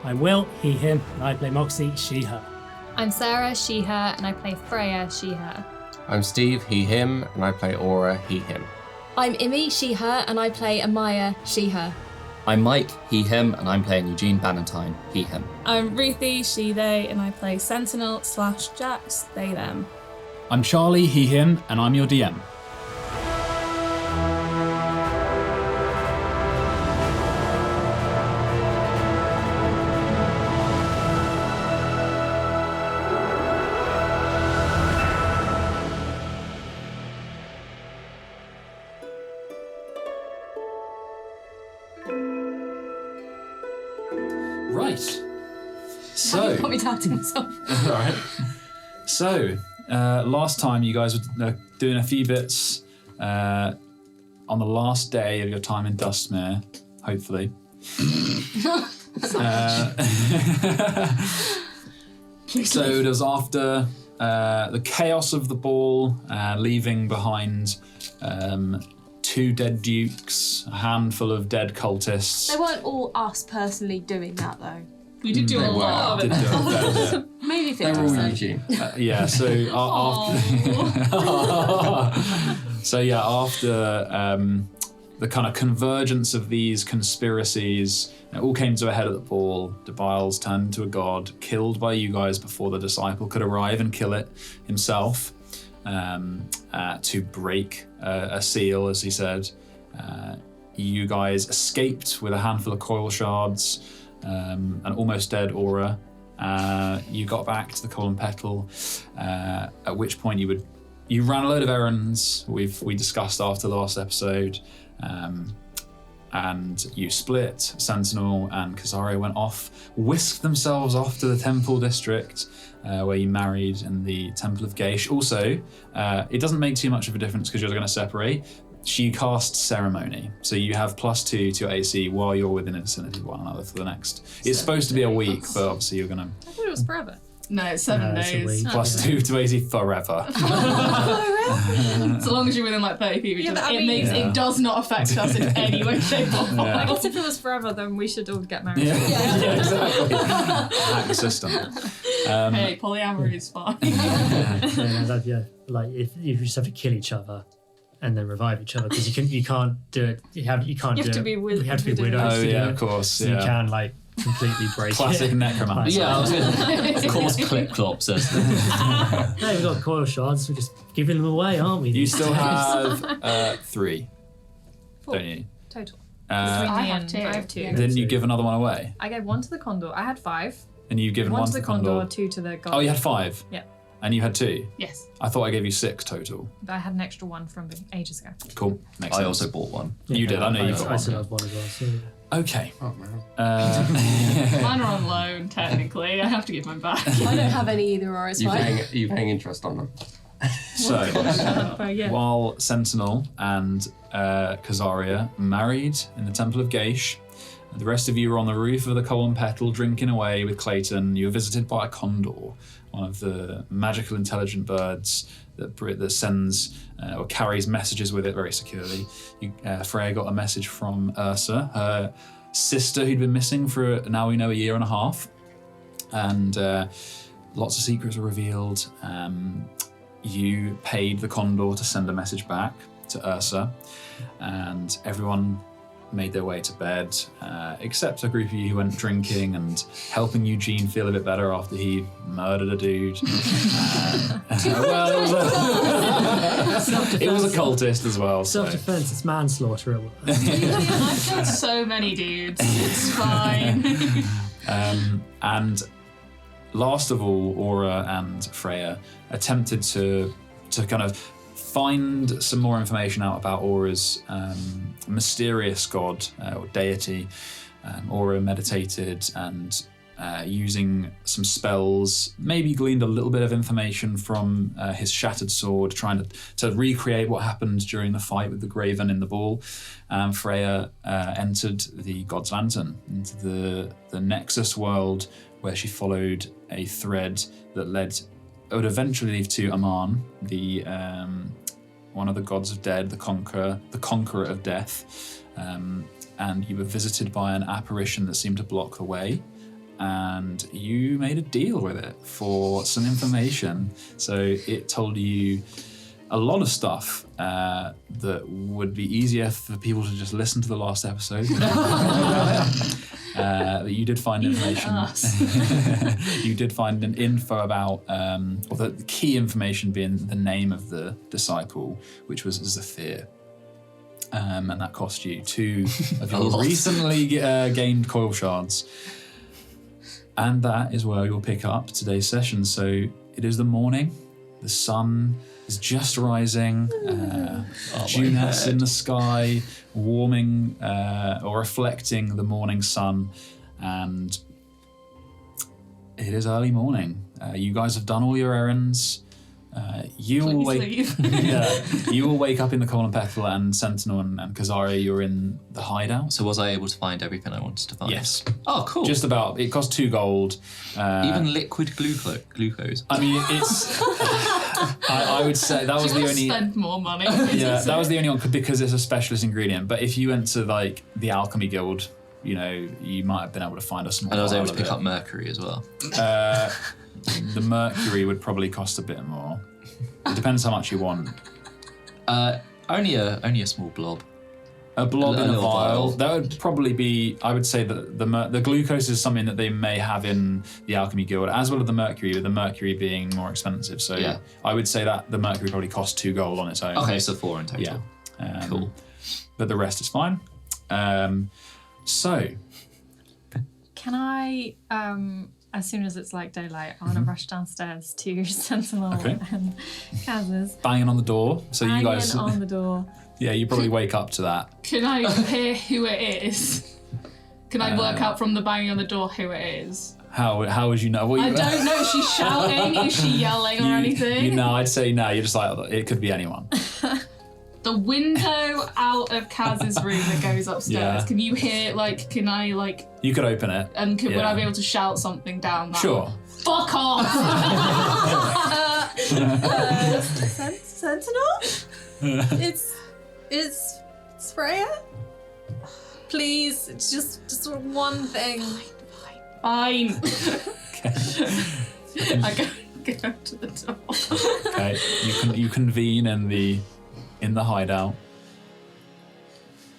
I'm Will, he, him, and I play Moxie, she, her. I'm Sarah, she, her, and I play Freya, she, her. I'm Steve, he, him, and I play Aura, he, him. I'm Imi, she, her, and I play Amaya, she, her. I'm Mike, he, him, and I'm playing Eugene Bannatyne, he, him. I'm Ruthie, she, they, and I play Sentinel/Jacks, they, them. I'm Charlie, he, him, and I'm your DM. Right. So. Got me doubting myself. All right. So, last time you guys were doing a few bits on the last day of your time in Dustmere, hopefully. So it was after the chaos of the ball, leaving behind 2 dead dukes, a handful of dead cultists. They weren't all us personally doing that, though. We did do a lot of it. Maybe They're all 50%. Eugene. Yeah, so after the kind of convergence of these conspiracies, it all came to a head at the ball. Debiles turned into a god, killed by you guys before the disciple could arrive and kill it himself, to break a seal, as he said. You guys escaped with a handful of coil shards, an almost dead Aura. You got back to the Column Petal, at which point you ran a load of errands we discussed after the last episode, and you split. Sentinel and Caxaria went off, whisked themselves off to the Temple District, where you married in the Temple of Geish. Also, it doesn't make too much of a difference because you're going to separate. She casts Ceremony, so you have +2 to your AC while you're within a vicinity of one another for the next. It's supposed to be a week, but obviously you're going to... I thought it was forever. No, it's 7 it's a days. week. +2 to AC forever. So long as you're within like 30 feet of each other, but I mean- it does not affect us in any way, shape, or form. I guess if it was forever, then we should all get married. Yeah, exactly. Hack the system. Hey, polyamory is fine. Like if you just have to kill each other and then revive each other, because you can't do it. You have to be widows. Oh to yeah, do of it. course. So Yeah. you can like completely break Classic it. necromancer. Yeah, I was going to cause clip-clop, says No, we've got coil shards. We're just giving them away, aren't we? You still have 3, 4 don't you? total. I have And 2. I have 2. Yeah. Didn't you give another one away? I gave 1 to the Kondor. I had 5. And you've given 1 to the Kondor, 2 to the god. Oh, you had 5? Yeah. And you had 2? Yes. I thought I gave you 6 total. But I had an extra 1 from ages ago. Cool. Makes I sense. also bought one. You did, I know you got I one. still have one as well. So. Okay. Oh, man. Mine are on loan, technically. I have to give mine back. I don't have any either, or it's You fine. paying interest on them? So, Yeah. while Sentinel and Caxaria married in the Temple of Geish, the rest of you were on the roof of the Column Petal drinking away with Clayton. You were visited by a Kondor, one of the magical intelligent birds that sends or carries messages with it very securely. Freya got a message from Ursa, her sister who'd been missing for now we know a year and a half, and lots of secrets were revealed. You paid the Kondor to send a message back to Ursa, and everyone made their way to bed, except a group of you who went drinking and helping Eugene feel a bit better after he murdered a dude. Well, it was a cultist as well. So. Self-defense, it's manslaughter. I've killed so many dudes. It's fine. And last of all, Aura and Freya attempted to kind of find some more information out about Aura's mysterious god or deity. Aura meditated and using some spells, maybe gleaned a little bit of information from his shattered sword, trying to recreate what happened during the fight with the Graven in the ball. Freya entered the God's Lantern into the Nexus world, where she followed a thread that would eventually lead to Aman, the one of the gods of dead, the conqueror of death. And you were visited by an apparition that seemed to block the way. and you made a deal with it for some information. So it told you a lot of stuff that would be easier for people to just listen to the last episode. That you did find information. You did find an info about, or the key information being the name of the disciple, which was Zephyr. And that cost you 2 of your recently gained coil shards. And that is where you'll pick up today's session. So it is the morning. The sun is just rising. Dewness in the sky, warming or reflecting the morning sun. And it is early morning. You guys have done all your errands. You will wake up in the Colin Petal, and Sentinel and Caxaria, you're in the hideout. So was I able to find everything I wanted to find? Yes. Oh, cool. Just about. It cost 2 gold. Even liquid glucose. I mean, it's... I would say that was the only... spend more money. Yeah, that was the only one because it's a specialist ingredient. But if you went to like the Alchemy Guild, you know, you might have been able to find a small... And I was able to pick up mercury as well. The mercury would probably cost a bit more. It depends how much you want. Only a small blob. A blob in a little vial. vial. That would probably be. I would say that the glucose is something that they may have in the Alchemy Guild, as well as the mercury. With the mercury being more expensive, so Yeah. I would say that the mercury probably costs 2 gold on its own. Okay, so 4 in total. Yeah. Cool. But the rest is fine. So. Can I, as soon as it's like daylight, I want to rush downstairs to Sentinel and Kaz's. Banging on the door. So you guys. on the door. Yeah, you probably wake up to that. Can I hear who it is? Can I work out from the banging on the door who it is? How would you know? I don't know. Is she shouting? Is she yelling or anything? No, I'd say no. You're just like, it could be anyone. The window out of Kaz's room that goes upstairs. Yeah. Can you hear, like, can I, like... You could open it. And would Yeah. I be able to shout something down that Sure. way? Fuck off! Sentinel? It's Freya? Please, it's just one thing. Fine. Okay. I go to the door. Okay. You convene in the hideout.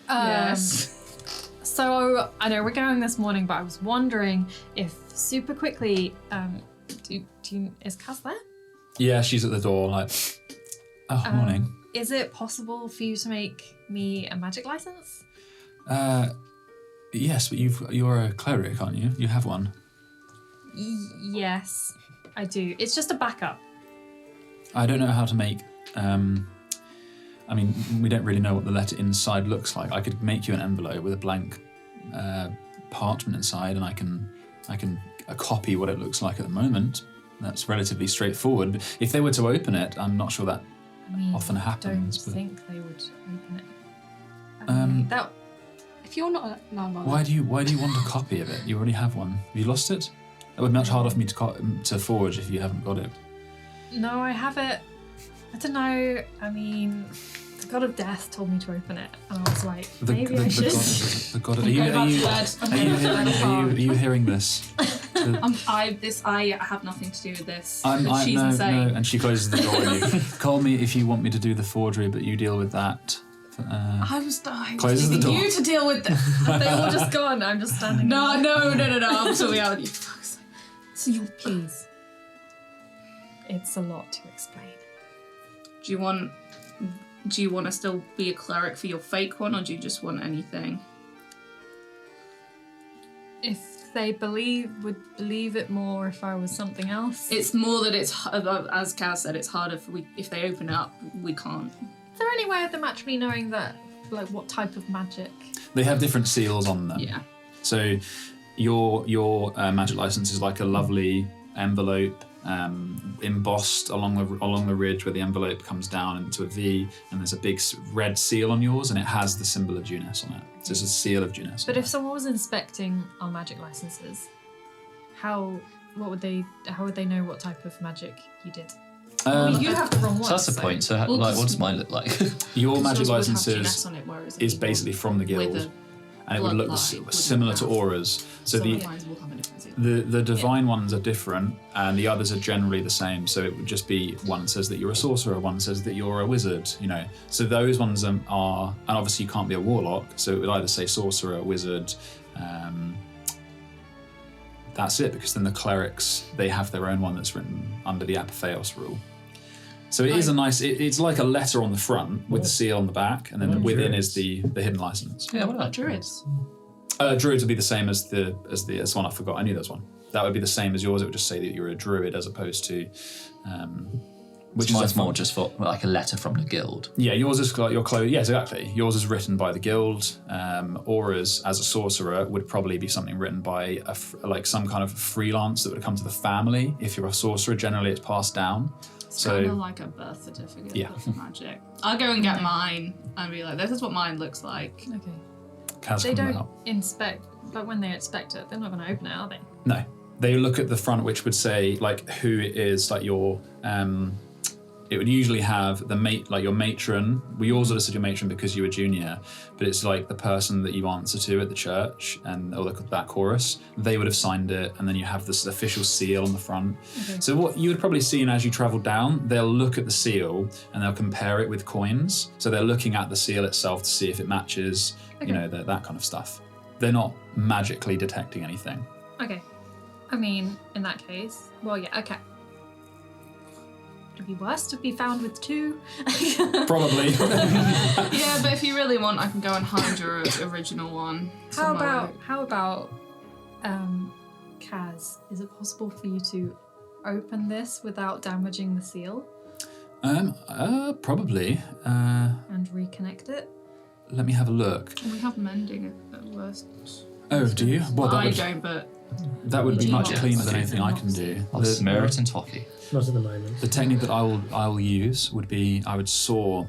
Yes. So I know we're going this morning, but I was wondering if super quickly, is Kaz there? Yeah, she's at the door. Like, morning. Is it possible for you to make me a magic license? Yes, but you're a cleric, aren't you? You have one. Yes, I do. It's just a backup. I don't know how to make. I mean, we don't really know what the letter inside looks like. I could make you an envelope with a blank parchment inside, and I can copy what it looks like at the moment. That's relatively straightforward. But if they were to open it, I'm not sure that often happens. I don't think they would open it. If you're not Why do you want a copy of it? You already have one. Have you lost it? It would be much harder for me to forge if you haven't got it. No, I have it. I don't know. I mean, the god of death told me to open it, and I was like, maybe I should. The god of, are you hearing this? I have nothing to do with this. She's no, insane. and she closes the door on you. Call me if you want me to do the forgery, but you deal with that. I was Closes the door. you to deal with this. They all just gone. I'm just standing. No. I'm sorting out with you. So you please. It's a lot to explain. Do you want to still be a cleric for your fake one, or do you just want anything? If they would believe it more if I was something else. It's more that it's, as Kaz said, it's harder if they open it up, we can't. Is there any way of them actually knowing that, like, what type of magic? They have different seals on them. Yeah. So your magic license is like a lovely envelope embossed along the ridge where the envelope comes down into a V, and there's a big red seal on yours, and it has the symbol of Juness on it. So it's a seal of Juness. But if someone was inspecting our magic licenses, how would they know what type of magic you did? You have the wrong one. So that's the point. So, what does mine look like? Your magic Yours would have licenses Juness on it, whereas is basically from the guild, and it would look bloodline similar to have. Aura's. So Some of mine will have a different seal. The divine ones are different, and the others are generally the same. So it would just be one says that you're a sorcerer, one says that you're a wizard. So those ones are, and obviously you can't be a warlock. So it would either say sorcerer, wizard. That's it, because then the clerics, they have their own one that's written under the Apotheos rule. So it is a nice. It's like a letter on the front with the seal on the back, and then within is the hidden license. Yeah, what about druids? Druids would be the same as the one I forgot. I knew there was one. That would be the same as yours. It would just say that you're a druid as opposed to. Which mine's more just for like a letter from the guild. Yeah, yours is like your clothes. Yes, exactly. Yours is written by the guild. Aura's as a sorcerer would probably be something written by like some kind of freelance that would come to the family. If you're a sorcerer, generally it's passed down. It's kind of like a birth certificate of magic. I'll go and get mine and be like, this is what mine looks like. Okay. Kaz They coming don't out. inspect, but when they inspect it, they're not going to open it, are they? No, they look at the front, which would say like who it is, like your. It would usually have the mate, like your matron. We always would have said your matron because you were junior, but it's like the person that you answer to at the church or that chorus. They would have signed it, and then you have this official seal on the front. Okay. So what you would probably see, as you travel down, they'll look at the seal and they'll compare it with coins. So they're looking at the seal itself to see if it matches, that kind of stuff. They're not magically detecting anything. Okay. I mean, in that case, well, yeah, okay. It'd be worse to be found with two. Probably. Yeah, but if you really want, I can go and hide your original one. How about, Kaz? Is it possible for you to open this without damaging the seal? Probably. And reconnect it? Let me have a look. We have mending at worst. Oh, do you? Well, I don't, but that would be much cleaner than anything I can do. I'll smear it in toffee. Not at the moment. The technique that I will use would be I would saw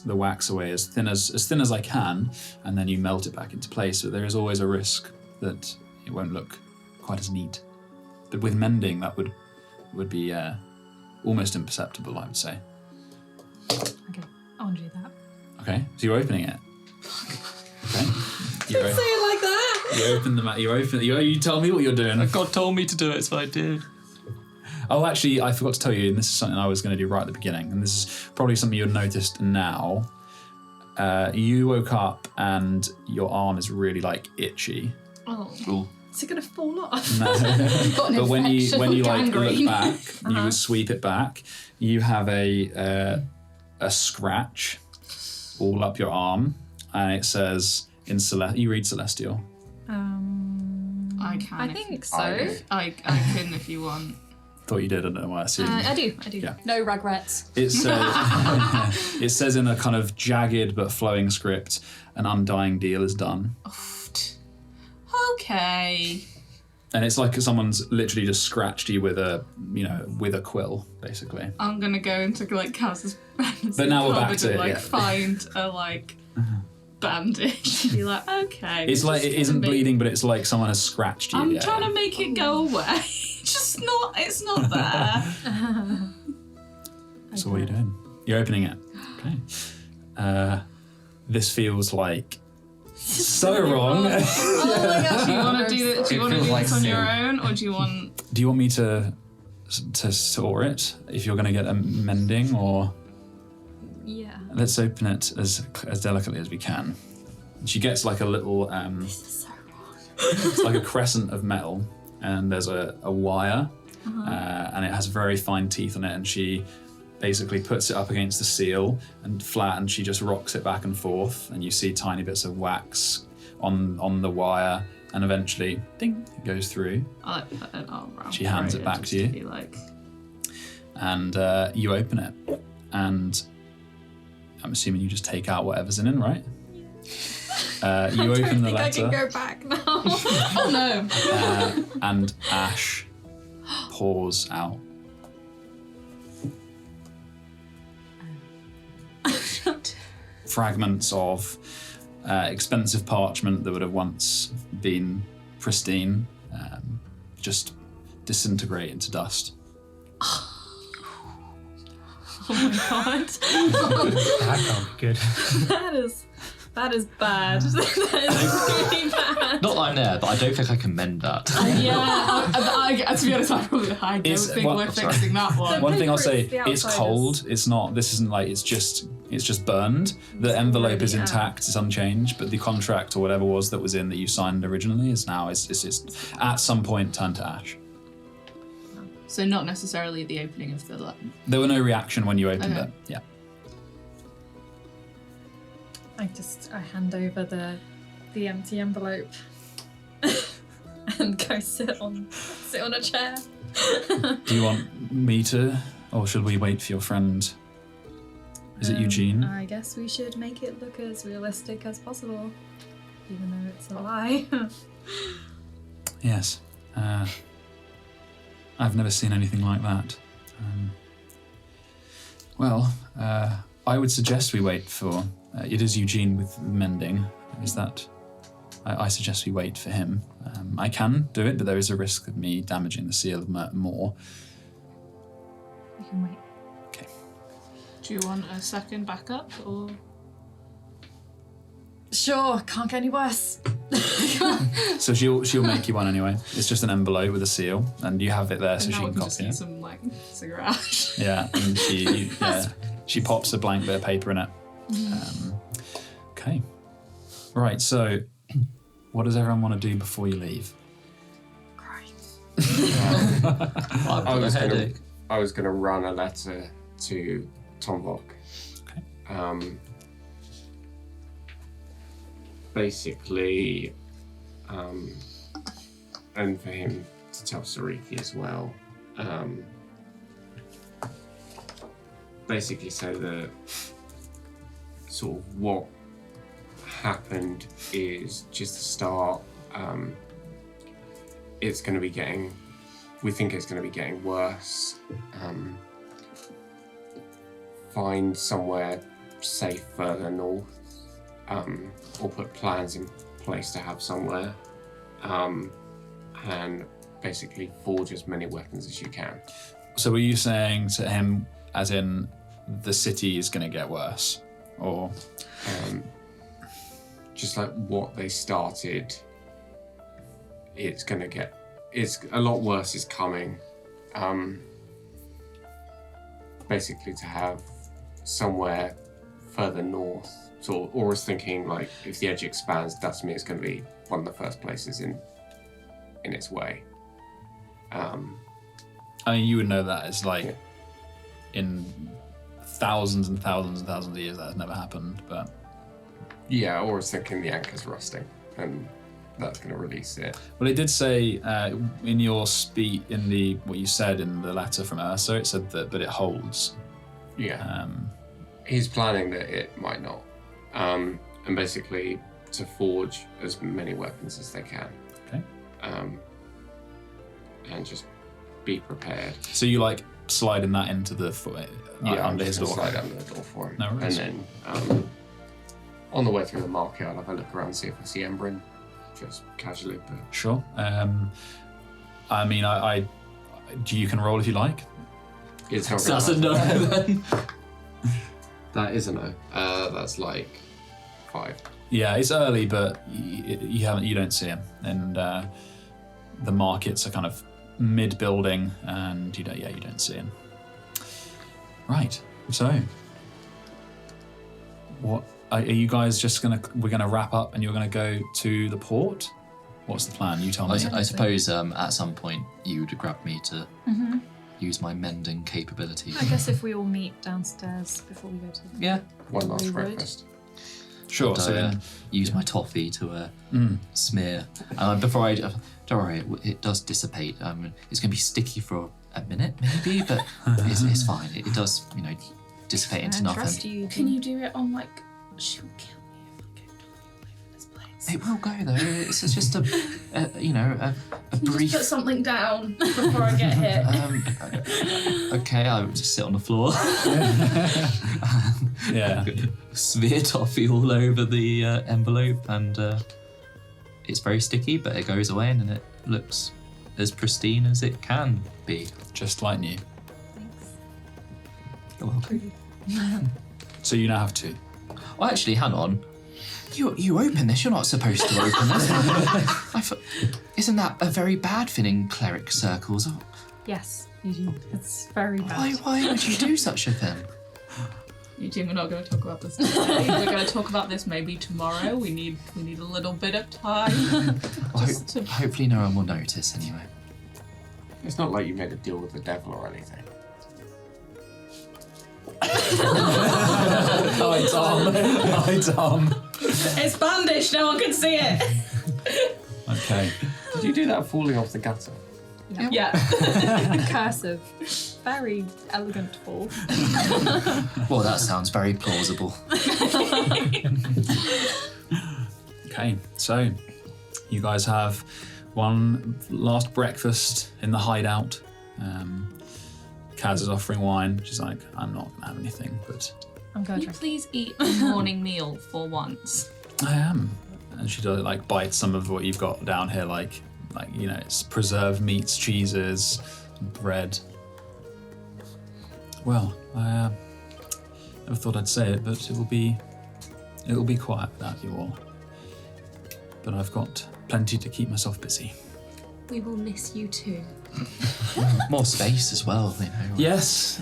the wax away as thin as I can, and then you melt it back into place. But there is always a risk that it won't look quite as neat. But with mending, that would be almost imperceptible, I would say. Okay, I want to do that. Okay, so you're opening it. Okay. Don't say it like that. You open the mat. You tell me what you're doing. God told me to do it, so I did. Oh, actually, I forgot to tell you, and this is something I was going to do right at the beginning, and this is probably something you've noticed now. You woke up and your arm is really itchy. Oh, Cool. Is it going to fall off? No. But when you look back, you sweep it back. You have a scratch all up your arm, and it says in you read Celestial. I can. I think so. I can if you want. Thought you did. I don't know why I assumed. I do. Yeah. No regrets. It says, it says in a kind of jagged but flowing script, an undying deal is done. Okay. And it's like someone's literally just scratched you with a quill, basically. I'm gonna go into Kaz's But now we're back to it. Find a bandage. Be like, okay. It's like it isn't bleeding, but it's like someone has scratched you. I'm trying to make it go away. It's not there. So what are you doing? You're opening it. Okay. This feels like so wrong. Oh my gosh! Do you want to do this on your own, or do you want? Do you want me to store it if you're going to get a mending, or? Yeah. Let's open it as delicately as we can. She gets like a little. This is so wrong. It's like a crescent of metal, and there's a wire, and it has very fine teeth on it, and she basically puts it up against the seal and she just rocks it back and forth, and you see tiny bits of wax on the wire, and eventually, ding, it goes through. She hands it back to you. And you open it, and I'm assuming you just take out whatever's in it, right? You open the letter. I can go back now. Oh no! And ash pours out. Fragments of expensive parchment that would have once been pristine just disintegrate into dust. Oh my god. That can't be good. That is That is bad. That is really bad. Not that I'm there, but I don't think I can mend that. To be honest, I don't think we're fixing that one. One thing I'll say, the it's outsiders. cold. It's not. This isn't like it's just burned. The envelope is already intact. It's unchanged, but the contract or whatever was that was in that you signed originally is now is at some point turned to ash. So not necessarily the opening of the. There were no reaction when you opened Okay. it. Yeah. I hand over the empty envelope and go sit on a chair. Do you want me to, or should we wait for your friend? Is it Eugene? I guess we should make it look as realistic as possible, even though it's a lie. Yes. I've never seen anything like that. I would suggest we wait for. It is Eugene with mending. Is that? I suggest we wait for him. I can do it, but there is a risk of me damaging the seal more. We can wait. Okay. Do you want a second backup or? Sure, can't get any worse. So she'll make you one anyway. It's just an envelope with a seal, and you have it there so And she now can we just copy need it. some cigarette ash. Yeah, and she pops a blank bit of paper in it. Okay. Right, so what does everyone want to do before you leave? Cry. I've got a headache. I was going to run a letter to Tom Vok. Okay. Basically, and for him to tell Sariki as well. Basically, so that sort of what happened is just a start. It's going to be getting. We think it's going to be getting worse. Find somewhere safe further north. Or put plans in place to have somewhere, and basically forge as many weapons as you can. So were you saying to him, as in, the city is going to get worse, or? Just like what they started, it's a lot worse is coming. Basically to have somewhere further north. So, or was thinking like if the edge expands, Dustmere is going to be one of the first places in its way. I mean, you would know that it's like in thousands and thousands and thousands of years that has never happened, but Yeah, or was thinking the anchor's rusting and that's going to release it. well, it did say in your what you said in the letter from Ursa, it said that it holds. Yeah. He's planning that it might not. And basically to forge as many weapons as they can. Okay. And just be prepared. So you like sliding that into the I'm under his just door. gonna slide under the door for him. No worries. And then on the way through the market, I'll have a look around and see if I see Embrin, just casually. But Sure. I mean, you can roll if you like. it's not So that's a gonna no happen. then. That is a no. That's like 5. Yeah, it's early, but you don't see him, and the markets are kind of mid-building, and you don't see him. Right. So, what are you guys just we're gonna wrap up, and you're gonna go to the port? What's the plan? You tell me. I suppose at some point you would grab me to use my mending capability. I guess if we all meet downstairs before we go to the... Yeah. One last We would. breakfast. Sure. So So then, use my toffee to smear. Before I don't worry, it does dissipate. It's going to be sticky for a minute maybe, but it's fine. It does, dissipate into I trust nothing. you. Can you do it on like? She'll kill me if I go all over this place. It will go though. It's just a brief. Just put something down before I get hit. Okay, I'll just sit on the floor. yeah. Smear toffee all over the envelope, and it's very sticky, but it goes away, and then it looks as pristine as it can be. Just like new. Thanks. You're welcome. So you now have 2. Oh, actually, hang on. You open this. You're not supposed to open this. Isn't that a very bad thing in cleric circles? Yes, Eugene. It's very bad. Why would you do such a thing? Eugene, we're not going to talk about this today. We're going to talk about this maybe tomorrow. We need a little bit of time. Hopefully no one will notice anyway. It's not like you made a deal with the devil or anything. Hi, Tom. It's bandaged, no one can see it. Okay. Did you do that falling off the gutter? Yeah. Cursive. Very elegant fall. Well, that sounds very plausible. Okay, so you guys have one last breakfast in the hideout. Kaz is offering wine. She's like, I'm not gonna have anything, but I'm going Can you to please eat a morning meal for once? I am. And she does like bite some of what you've got down here, like it's preserved meats, cheeses, bread. Well, I never thought I'd say it, but it will be quiet without you all. But I've got plenty to keep myself busy. We will miss you too. More space as well, you know. Yes.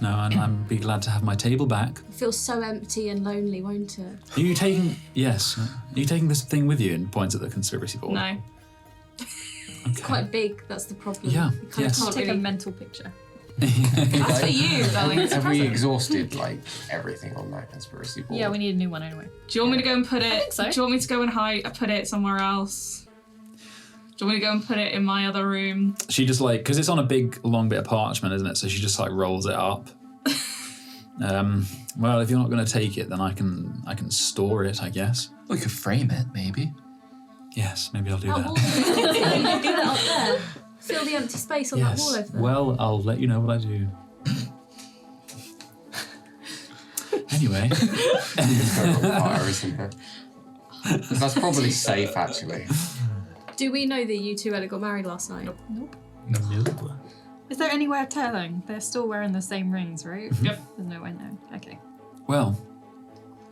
No, and I'm be glad to have my table back. It feels so empty and lonely, won't it? Are you taking this thing with you? And points at the conspiracy board. No. It's quite big, that's the problem. Yeah, You kind of yes. can't take really... a mental picture. That's for you, darling. It's a Have we present. exhausted like everything on that conspiracy board? Yeah, we need a new one anyway. Do you want me to go and put it? think so. Do you want me to go and put it somewhere else? Do you want me to go and put it in my other room? She just because it's on a big long bit of parchment, isn't it? So she just rolls it up. Well, if you're not going to take it, then I can store it, I guess. We could frame it, maybe. Yes, maybe I'll do That that. wall over there. Do that up there. Fill the empty space on that wall over there. Well, I'll let you know what I do. Anyway. Fire, isn't it? That's probably safe, actually. Do we know that you two had got married last night? Nope. No. Is there any way of telling? They're still wearing the same rings, right? Yep. There's no way known. Okay. Well,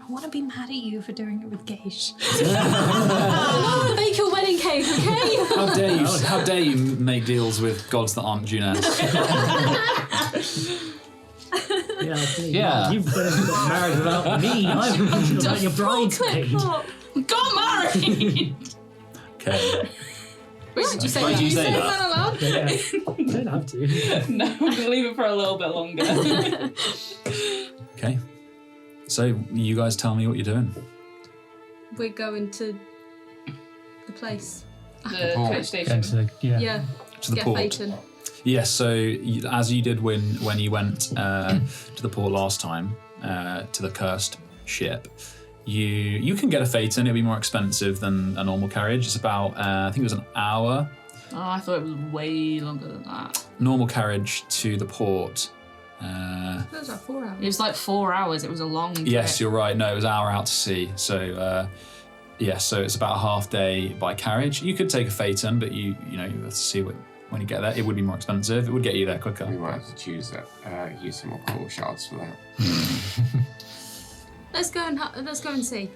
I want to be mad at you for doing it with Geish. I want to bake your wedding cake, okay? how dare you make deals with gods that aren't Junes? Yeah. You've got married without me. I'm about your bridesmaid. Got married! Okay. Wait, did you say Why that? do you say Is that? that allowed? Yeah. Don't have to. No, I'm gonna leave it for a little bit longer. Okay. So you guys tell me what you're doing. We're going to the place. The port. coach station. Yeah. To the Get port. Phaeton. Yes, so as you did when you went to the port last time, to the cursed ship, you can get a Phaeton. It'll be more expensive than a normal carriage. It's about, I think it was an hour. Oh, I thought it was way longer than that. Normal carriage to the port. That was like 4 hours. It was like 4 hours. It was a long trip. Yes, you're right. No, it was an hour out to sea. So, so it's about a half day by carriage. You could take a Phaeton, but you have to see when you get there. It would be more expensive. It would get you there quicker. We might have to use some more coral shards for that. Let's go and see.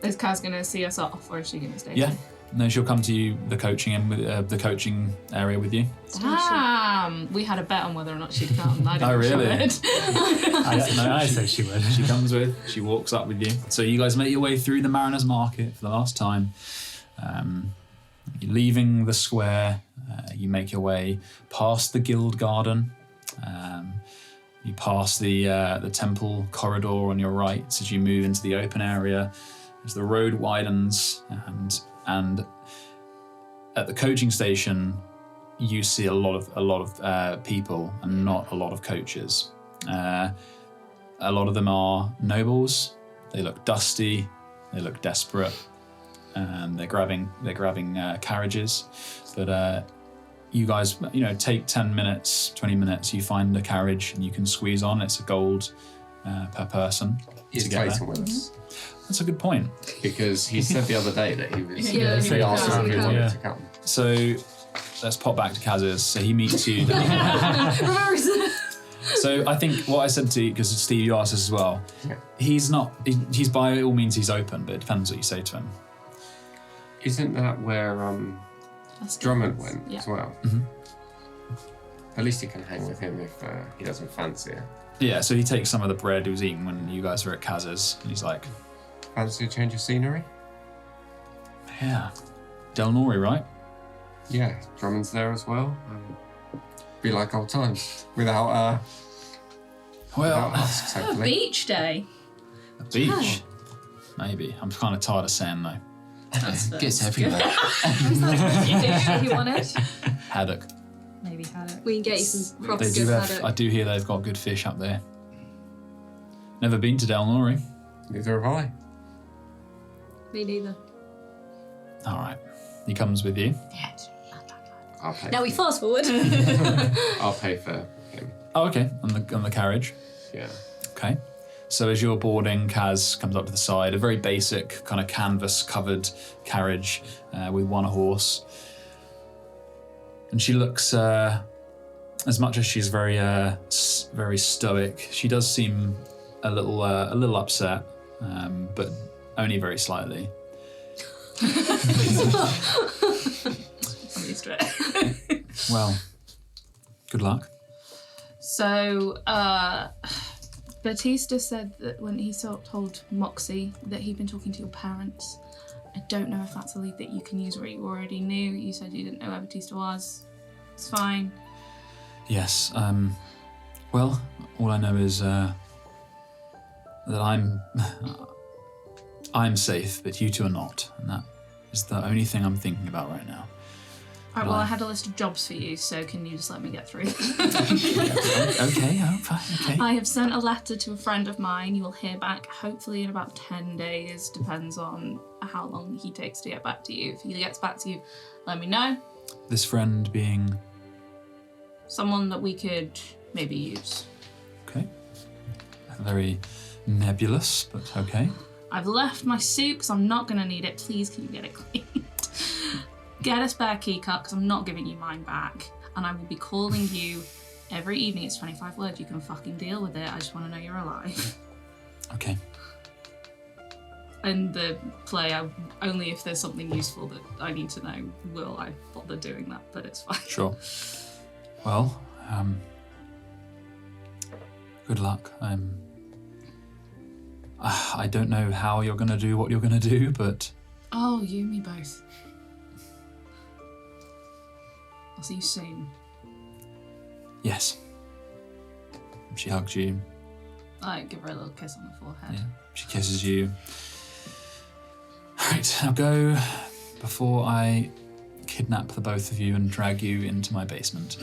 Is Kaz gonna see us off, or is she gonna stay? Yeah. No, she'll come to you, the coaching area with you. Damn! We had a bet on whether or not she'd come. I didn't. Oh, really? I said she would. She comes she walks up with you. So you guys make your way through the Mariners Market for the last time. You're leaving the square. You make your way past the Guild Garden. You pass the temple corridor on your right as you move into the open area. As the road widens and at the coaching station, you see a lot of people and not a lot of coaches. A lot of them are nobles. They look dusty. They look desperate, and they're grabbing carriages. But you guys, take 10 minutes, 20 minutes. You find a carriage and you can squeeze on. It's a gold per person. Is to get Clayton there. with us? That's a good point. Because he said the other day that he was. Yeah, he asked if he wanted Yeah. to come. So let's pop back to Kaz's. So he meets you. So I think what I said to you, because Steve, you asked us as well, Yeah. he's not, he's by all means he's open, but it depends what you say to him. Isn't that where Drummond went Yeah. as well? Mhm. At least you can hang with him if he doesn't fancy it. Yeah, so he takes some of the bread he was eating when you guys were at Kaz's, and he's like, Fancy a change of scenery? yeah, Delnori, right? Yeah, Drummond's there as well. Be like old times without Well, husks, Oh, hopefully. beach day. a beach. Maybe. I'm kind of tired of saying no. Gets everywhere. Dish you wanted? Haddock. Maybe had it. We can get you some proper They do good have, haddock. I do hear they've got good fish up there. Never been to Delnori. Neither have I. Me neither. All right. He comes with you. I'll pay. Now we fast forward. I'll pay for him. Oh, okay. On the carriage. Yeah. Okay. So as you're boarding, Kaz comes up to the side, a very basic kind of canvas-covered carriage with one horse. And she looks, as much as she's very stoic, she does seem a little upset, but only very slightly. I'm used to it. Well, good luck. So, Batista said that when he told Moxie that he'd been talking to your parents. I don't know if that's a lead that you can use or you already knew. You said you didn't know where Batista was. It's fine. Yes. Well, all I know is that I'm safe, but you two are not, and that is the only thing I'm thinking about right now. Alright, well, I had a list of jobs for you, so can you just let me get through? Okay, oh, fine, okay. I have sent a letter to a friend of mine. You will hear back hopefully in about 10 days. Depends on how long he takes to get back to you. If he gets back to you, let me know. This friend being Someone that we could maybe use. okay, very nebulous, but okay. I've left my suit because I'm not going to need it. Please, can you get it cleaned? Get a spare key cut because I'm not giving you mine back. And I will be calling you every evening. It's 25 words. You can fucking deal with it. I just want to know you're alive. Okay. And the play, only if there's something useful that I need to know will I bother doing that, but it's fine. Sure. Well, good luck. I don't know how you're going to do what you're going to do, but Oh, you and me both. I'll see you soon. yes. She hugs you. I give her a little kiss on the forehead. Yeah. She kisses you. All right, I'll go before I kidnap the both of you and drag you into my basement.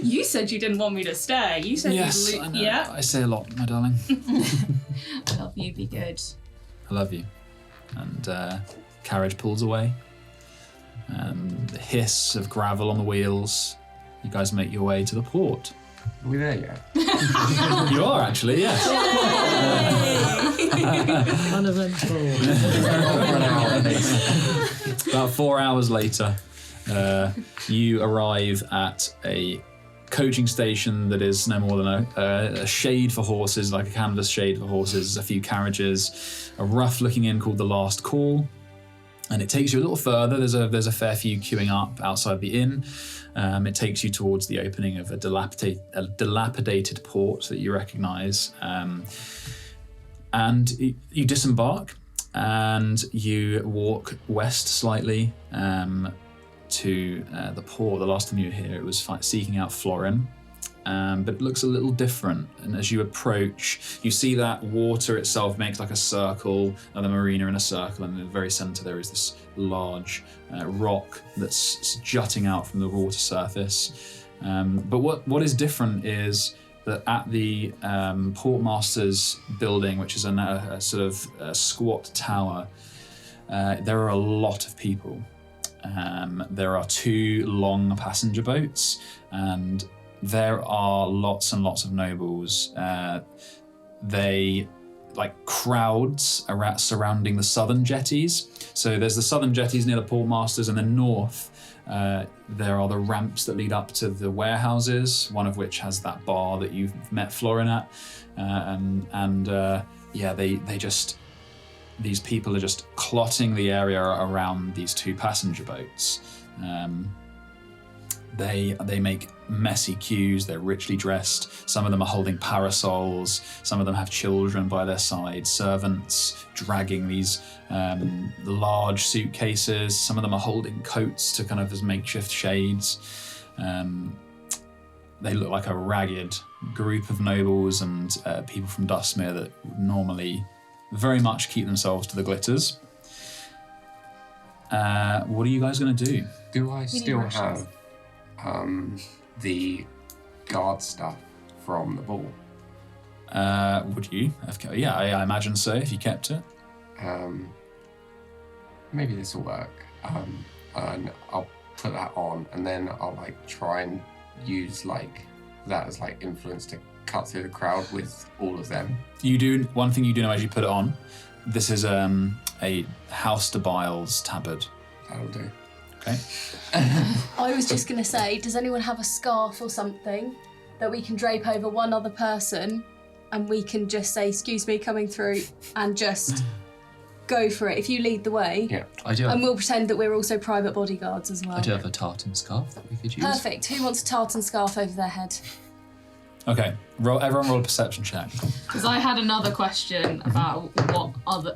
You said you didn't want me to stay. You said Yes, you'd I know. Yeah. I say a lot, my darling. I love you. Be good. I love you. And carriage pulls away. The hiss of gravel on the wheels. You guys make your way to the port. Are we there yet? You are actually, yes. Uneventful. About 4 hours later, you arrive at a coaching station that is no more than a shade for horses, like a canvas shade for horses, a few carriages, a rough-looking inn called The Last Call. And it takes you a little further. There's a fair few queuing up outside the inn. It takes you towards the opening of a dilapidated port that you recognise. And you disembark and you walk west slightly to the port. The last time you were here, it was seeking out Florin. But it looks a little different. And as you approach, you see that water itself makes like a circle, and the marina in a circle, and in the very centre there is this large rock that's jutting out from the water surface. But what is different is that at the Portmaster's building, which is a sort of squat tower, there are a lot of people. There are 2 long passenger boats, and there are lots and lots of nobles. They like crowds surrounding the southern jetties. So there's the southern jetties near the port masters, and then north there are the ramps that lead up to the warehouses, one of which has that bar that you've met Florin at. These people are just clotting the area around these two passenger boats. They make messy queues, they're richly dressed. Some of them are holding parasols, some of them have children by their side, servants dragging these large suitcases. Some of them are holding coats to kind of as makeshift shades. They look like a ragged group of nobles and people from Dustmere that normally very much keep themselves to the glitters. What are you guys going to do? Do I still have the guard stuff from the ball? Would you? Yeah, I imagine so, if you kept it. Maybe this will work. And I'll put that on, and then I'll try and use that as influence to cut through the crowd with all of them. One thing you do know as you put it on, this is a House Debiles tabard. That'll do. Okay. I was just going to say, does anyone have a scarf or something that we can drape over one other person and we can just say, excuse me, coming through, and just go for it? If you lead the way. Yeah. I do. And we'll pretend that we're also private bodyguards as well. I do have a tartan scarf that we could use. Perfect. Who wants a tartan scarf over their head? Okay. Everyone roll a perception check. Because I had another question about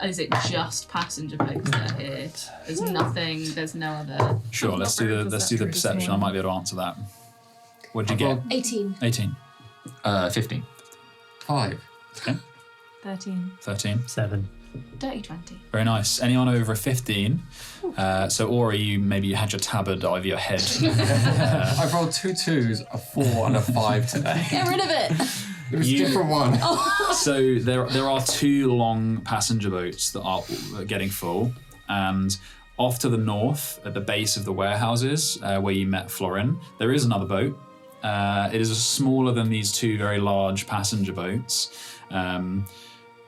is it just passenger boats that are here? There's nothing, there's no other. Sure, let's do the perception. I might be able to answer that. What did you get? 18. 18. 15. 5. Okay. 13. 7. Dirty 20. Very nice. Anyone over a 15? So Aura, you had your tabard over your head. I've rolled 2 2s, a 4 and a 5 today. Get rid of it. It was a different one. So there are 2 long passenger boats that are getting full, and off to the north, at the base of the warehouses where you met Florin, there is another boat. It is smaller than these 2 very large passenger boats.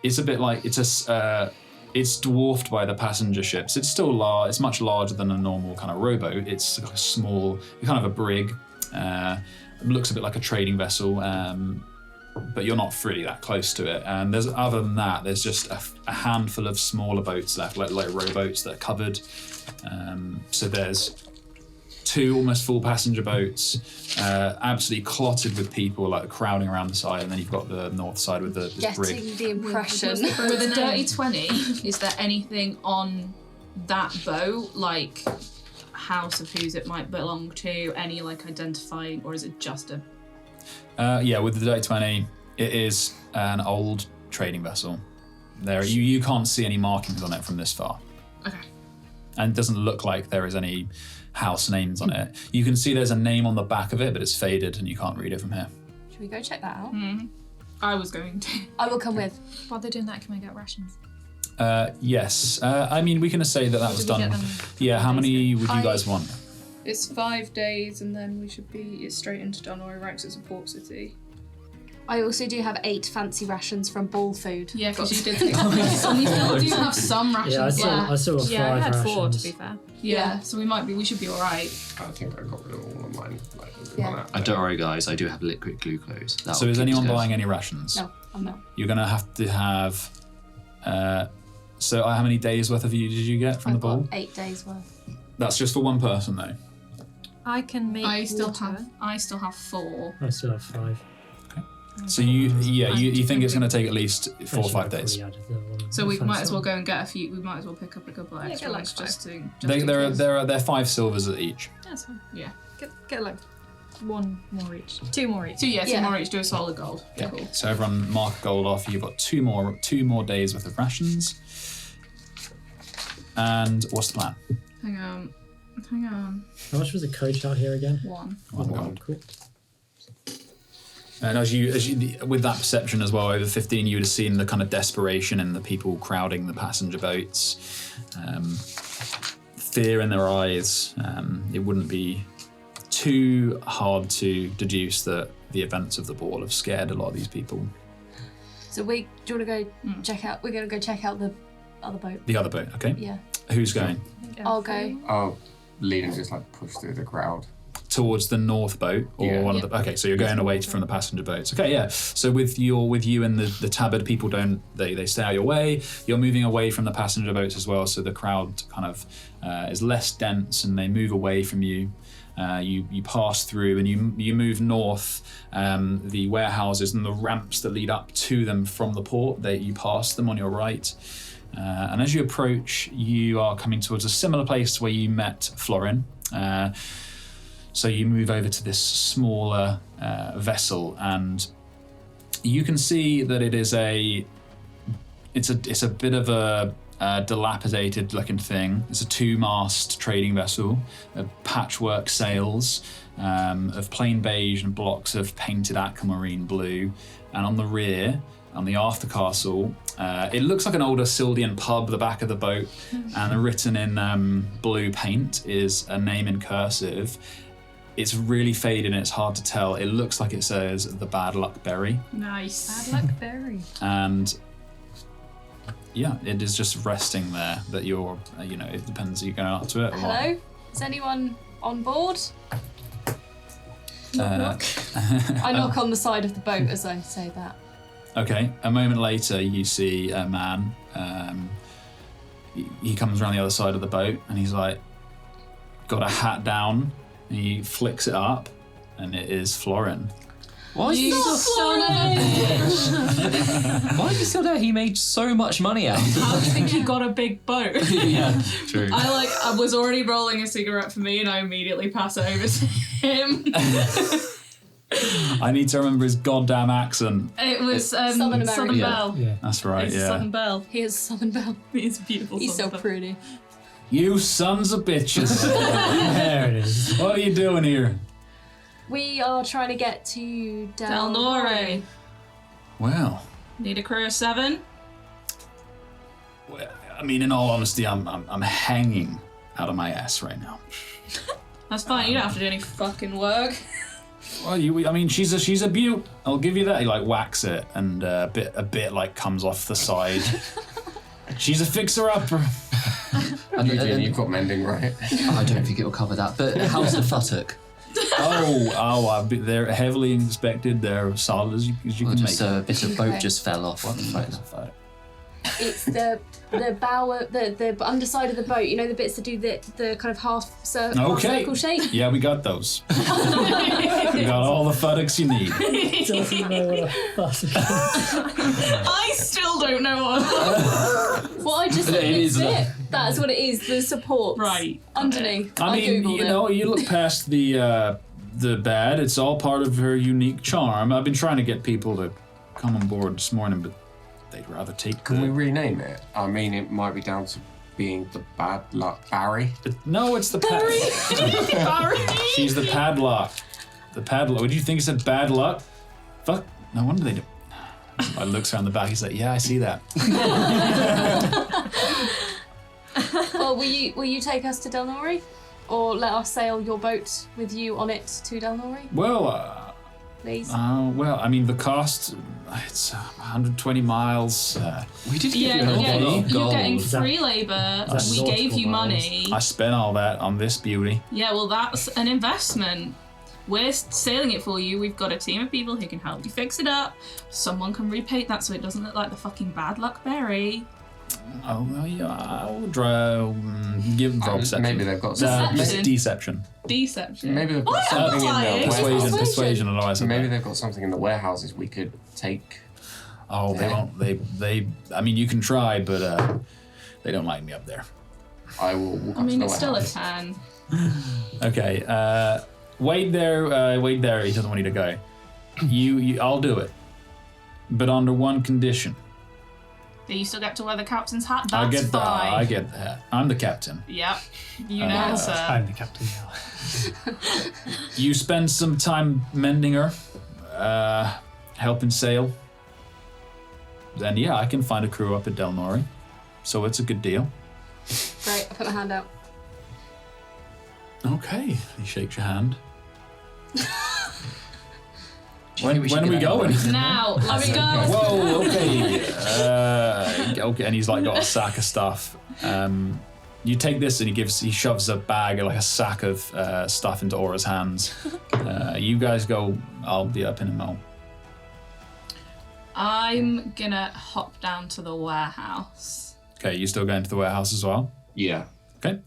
It's a bit like it's dwarfed by the passenger ships. It's still large. It's much larger than a normal kind of rowboat. It's like a small, kind of a brig. It looks a bit like a trading vessel, but you're not really that close to it. And other than that, there's just a handful of smaller boats left, like rowboats that are covered. So there's 2 almost full passenger boats, absolutely clotted with people crowding around the side, and then you've got the north side with this brig. Getting the impression. With a dirty 20, is there anything on that boat, like house of whose it might belong to, any identifying, or is it just a... Yeah, with the dirty 20, it is an old trading vessel. You can't see any markings on it from this far. Okay. And it doesn't look like there is any house names on it. You can see there's a name on the back of it, but it's faded and you can't read it from here. Should we go check that out? Mm-hmm. I was going to. I will come with. While they're doing that, can we get rations? Yes. We can say that was done. Yeah, how many would you guys want? It's 5 days and then we should be straight into Delnori, right, 'cause it's a port city. I also do have 8 fancy rations from ball food. Yeah, because you did think we still do have some rations. I still got 5 I had rations. 4 to be fair. Yeah, so we should be alright. I think I got rid of all of mine. Yeah. Don't worry, guys. I do have liquid glucose. So is anyone buying any rations? No, I'm not. You're going to have... so how many days worth of you did you get from the ball? 8 days worth. That's just for one person, though. I can make I still water. have 4. I still have 5. So you think it's going to take at least 4 or 5 days? So we might as well go and get a few. We might as well pick up a couple of extra ones just to. They're 5 silvers at each. That's fine. Yeah. Get 1 more each. 2 more each. 2 more each. Do a solid gold. Yeah. Cool. So everyone mark gold off. You've got 2 more days worth of rations. And what's the plan? Hang on. How much was the coach out here again? 1. 1 gold. Cool. And as you with that perception as well, over 15, you would have seen the kind of desperation in the people crowding the passenger boats, fear in their eyes. It wouldn't be too hard to deduce that the events of the ball have scared a lot of these people. So do you want to go check out? We're going to go check out the other boat. The other boat, okay. Yeah. Who's going? I'll go. I'll lead and just like push through the crowd. Towards the north boat, or one of the. Okay, so you're going away from the passenger boats. Okay, yeah. So with you and the tabard, people don't they stay out your way. You're moving away from the passenger boats as well, so the crowd kind of is less dense, and they move away from you. You pass through, and you move north. The warehouses and the ramps that lead up to them from the port, you pass them on your right. And as you approach, you are coming towards a similar place where you met Florin. So you move over to this smaller vessel, and you can see that it's a bit of a dilapidated looking thing. It's a 2-mast trading vessel, patchwork sails of plain beige and blocks of painted aquamarine blue, and on the rear, on the after castle, it looks like an older Sildian pub, the back of the boat, and written in blue paint is a name in cursive. It's really faded and it's hard to tell. It looks like it says the Bad Luck Berry. Nice. Bad luck berry. And yeah, it is just resting there that you're, it depends, you're going up to it. Hello? Is anyone on board? I knock on the side of the boat as I say that. Okay, a moment later you see a man. He comes around the other side of the boat and he's like, got a hat down. And he flicks it up, and it is Florin. Why are you son of a bitch! Why are you still there? He made so much money out of it. How do you think he got a big boat? Yeah, true. I was already rolling a cigarette for me, and I immediately pass it over to him. I need to remember his goddamn accent. It was Southern American. Belle. Yeah. That's right, It's yeah. Southern Belle. He is Southern Belle. He's beautiful. He's so Southern Belle. pretty. You sons of bitches. There it is. What are you doing here? We are trying to get to Delnori. Well, Need a crew of 7? I mean, in all honesty, I'm hanging out of my ass right now. That's fine. You don't have to do any fucking work. Well, she's a beaut. I'll give you that. He like whacks it, and a bit like comes off the side. She's a fixer-upper. Eugene, you've got mending, right? I don't think it will cover that. But how's the futtock? They're heavily inspected. They're solid as you can make. Just a bit of boat Okay. just fell off. It's the bow, the underside of the boat. You know the bits that do the kind of half circle shape. Yeah, we got those. We got all the futtocks you need. Doesn't know what a fuss is. I still don't know what. Well, I just It is it. That's what it is. The support Right. underneath. I mean, Googled it. you look past the bad. It's all part of her unique charm. I've been trying to get people to come on board this morning, but they'd rather take. Can we rename it? I mean, it might be down to being the Bad Luck Barry. No, it's the Barry. She's the padlock. The padlock. What do you think? It said bad luck? Fuck. No wonder they do. I looks around the back. He's like, yeah, I see that. Well, will you take us to Delnori, or let us sail your boat with you on it to Delnori, Well, please? I mean, the cost, it's 120 miles. We did give you a Yeah, lot of you're gold. getting Is that- free labour. is that We gave you nautical money. I spent all that on this beauty. Yeah, well, that's an investment. We're sailing it for you. We've got a team of people who can help you fix it up. Someone can repaint that so it doesn't look like the fucking Bad Luck Berry. Oh, well, yeah, I'll give them perception. Maybe they've got some, Deception. Deception. Deception. maybe they've got Oh, something in lying. their Persuasion, warehouses. persuasion, and all that. Maybe they've got something in the warehouses we could take. Oh, they won't. They. I mean, you can try, but they don't like me up there. I will walk I up mean, to the it's still a warehouse. 10. Okay. Wade there. Wade there. He doesn't want you to go. I'll do it, but under one condition. Do you still get to wear the captain's hat? I That's get fine. I get that. I'm the captain. Yep. You know, sir. I'm the captain now. You spend some time mending her, helping sail. Then yeah, I can find a crew up at Delnori, so it's a good deal. Great, I put my hand out. Okay, he shakes your hand. When are we going? Now, let's go. Whoa, okay. Okay, and he's like got a sack of stuff. You take this and he shoves a bag, like a sack of stuff into Aura's hands. You guys go, I'll be up in a moment. I'm gonna hop down to the warehouse. Okay, you still going to the warehouse as well? Yeah. Okay.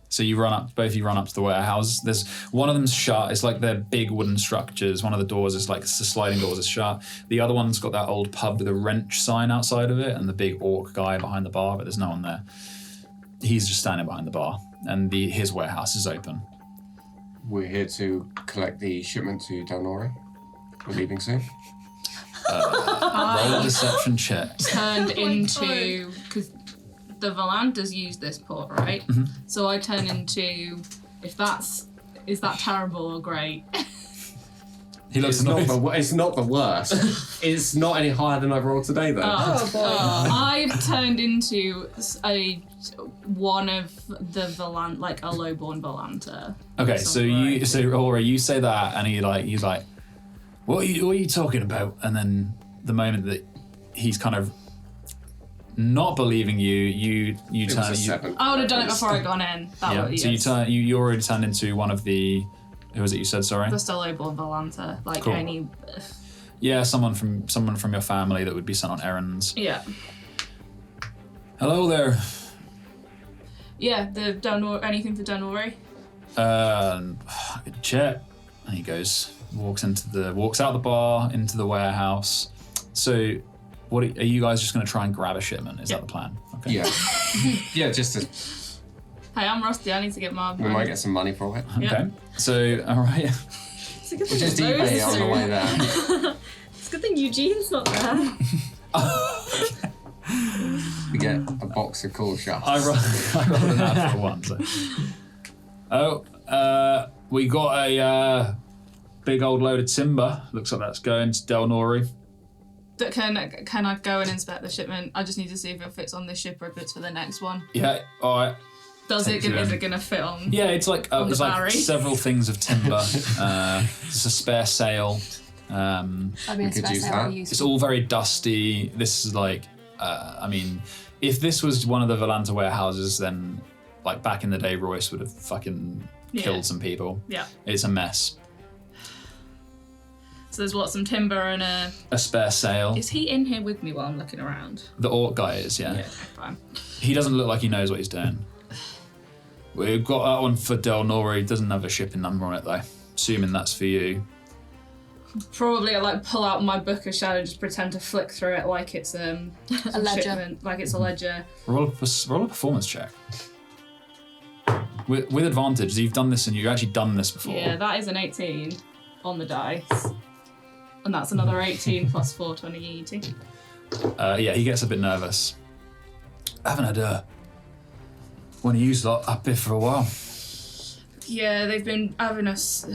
So both of you run up to the warehouse. There's one of them's shut. It's like they're big wooden structures. One of the doors is like the sliding doors is shut. The other one's got that old pub with a wrench sign outside of it and the big orc guy behind the bar, but there's no one there. He's just standing behind the bar, and his warehouse is open. We're here to collect the shipment to Delnori. We're leaving soon. Roll a deception check. Turned into, because the Volantas use this port, right? Mm-hmm. So I turn into, is that terrible or great? He looks It's not the worst. It's not any higher than I've rolled today, though. I've turned into one of the Volant, like a lowborn Volanta. Okay, so Aura, you say that, and he's like, what are you talking about? And then the moment that he's kind of not believing you turn. I would have done it before I gone in. So you already turned into one of the. Who was it you said? Sorry. Just a lowborn Volanta, like cool. any. Yeah, someone from your family that would be sent on errands. Yeah. Hello there. Yeah, the Delnori. Anything for Delnori? Check. And he walks out the bar into the warehouse. So, what are you guys just going to try and grab a shipment? Is that the plan? Okay. Yeah. Yeah, just to. Hey, I'm Rusty. I need to get my. We might get some money for it. Okay. So, all right. It's a good We'll thing just eBay on the way there. It's a good thing Eugene's not there. We get a box of cool shots. I rolled an ad for one. So. We got a big old load of timber. Looks like that's going to Delnori. Can I go and inspect the shipment? I just need to see if it fits on this ship or if it's for the next one. Yeah, all right. Is it going to fit on? Yeah, it's like several things of timber. It's a spare sail. It's all very dusty. This is like, if this was one of the Volanta warehouses, then like back in the day, Royce would have fucking killed some people. Yeah. It's a mess. So there's some timber and a spare sail. Is he in here with me while I'm looking around? The orc guy is, yeah. Yeah, fine. He doesn't look like he knows what he's doing. We've got that one for Delnori. Doesn't have a shipping number on it though. Assuming that's for you. Probably I pull out my book of shadow, just pretend to flick through it like it's a ledger. Shipment, like it's a ledger. Roll a performance check. With advantage, you've done this and you've actually done this before. Yeah, that is an 18 on the dice. And that's another 18 plus 4, 20 ET. Yeah, he gets a bit nervous. I haven't had one of you lot up here for a while. Yeah, they've been having us.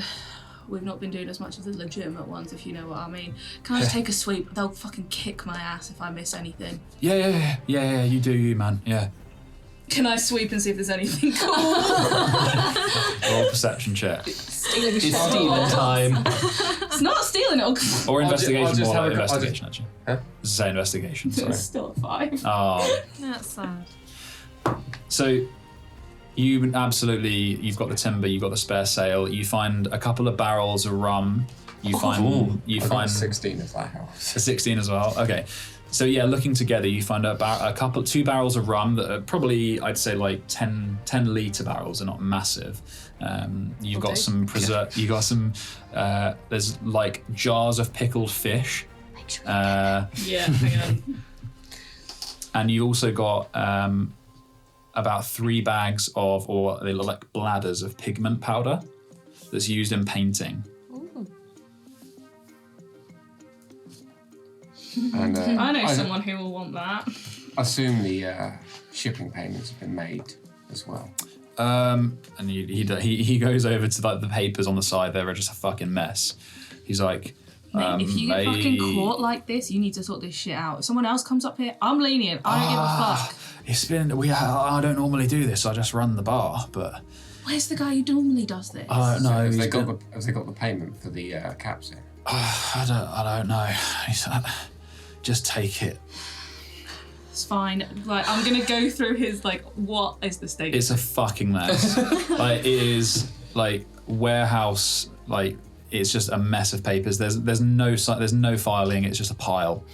We've not been doing as much as the legitimate ones, if you know what I mean. Can I just take a sweep? They'll fucking kick my ass if I miss anything. Yeah, you do you, man, yeah. Can I sweep and see if there's anything cool? Roll a perception check. Stealing time. It's not stealing it. Or investigation, more like investigation, actually. Huh? This is investigation, sorry. It's still a 5. Oh. That's sad. So, you've got the timber, you've got the spare sail, you find a couple of barrels of rum, you find 16 of that house. A 16 as well, okay. So yeah, looking together, you find two barrels of rum that are probably, I'd say, like 10 litre barrels. Are not massive. You've got some there's like jars of pickled fish. Yeah, hang on. And you also got about 3 bags or they look like bladders of pigment powder that's used in painting. And, I know someone who will want that. I assume the shipping payments have been made as well. And he goes over to like the papers on the side. They're just a fucking mess. He's like, mate, if you get fucking caught like this, you need to sort this shit out. If someone else comes up here, I'm lenient. I don't give a fuck. It's been I don't normally do this. I just run the bar, but where's the guy who normally does this? No, have they got the payment for the captain? I don't know. Just take it. It's fine. Like, I'm gonna go through his, like, what is the state? It's a fucking mess. Like, it is, like, warehouse, like, it's just a mess of papers. There's no filing, it's just a pile.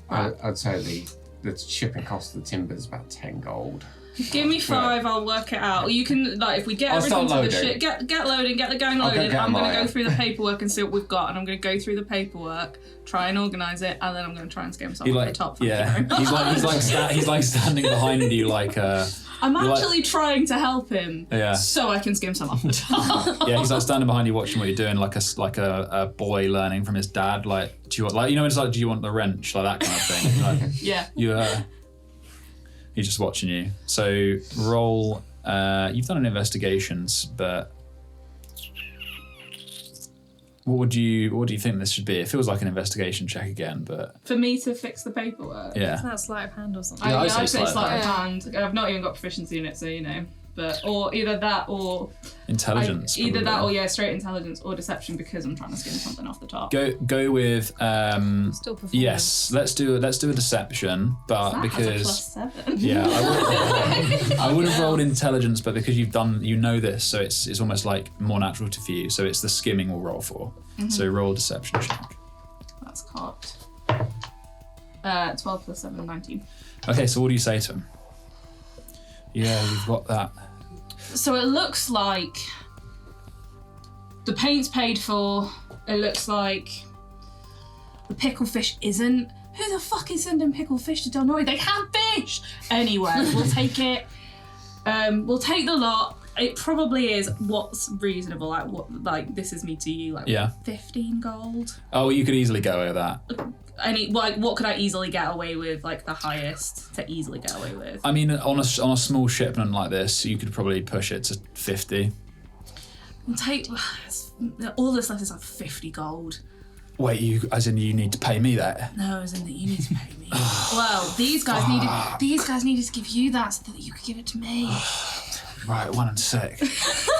I'd say the shipping cost of the timber is about 10 gold. Give me 5, I'll work it out. Or you can, like, if we get everything to the shit, get loading, get the gang loaded. I'm going to go through the paperwork and see what we've got, and I'm going to go through the paperwork, try and organise it, and then I'm going to try and scam something at the top. Yeah, he's like standing behind you, like. I'm actually trying to help him, yeah. So I can skim some off the top. Yeah, he's like standing behind you, watching what you're doing, like a boy learning from his dad. Like, do you want, like, you know, it's like, do you want the wrench, like that kind of thing. Like, yeah. He's just watching you. So roll. You've done an investigations, but what do you think this should be? It feels like an investigation check again, but for me to fix the paperwork. Yeah. Isn't that sleight of hand or something? Yeah, I'd say sleight sleight of hand. I've not even got proficiency in it, so you know. But or either that or intelligence. Either that or straight intelligence or deception, because I'm trying to skim something off the top. Go with Still performance. yes. Let's do a deception, but that because has a +7. yeah, I would have rolled intelligence, but because you know this, so it's almost like more natural to you. So it's the skimming we'll roll for. Mm-hmm. So roll deception check. That's cocked. 12 + 7, 19. Okay, so what do you say to him? Yeah, we've got that. So it looks like the paint's paid for. It looks like the pickled fish isn't. Who the fuck is sending pickled fish to Delnori? They have fish! Anyway, we'll take it. We'll take the lot. It probably is what's reasonable. Like, what, this is me to you. Like, yeah. 15 gold. Oh, you could easily go over that. What could I easily get away with? Like the highest to easily get away with. I mean, on a small shipment like this, you could probably push it to 50. We'll take all this left is like 50 gold. Wait, you need to pay me that? No, as in that you need to pay me. Well, these guys needed to give you that so that you could give it to me. Right, 1 and 6.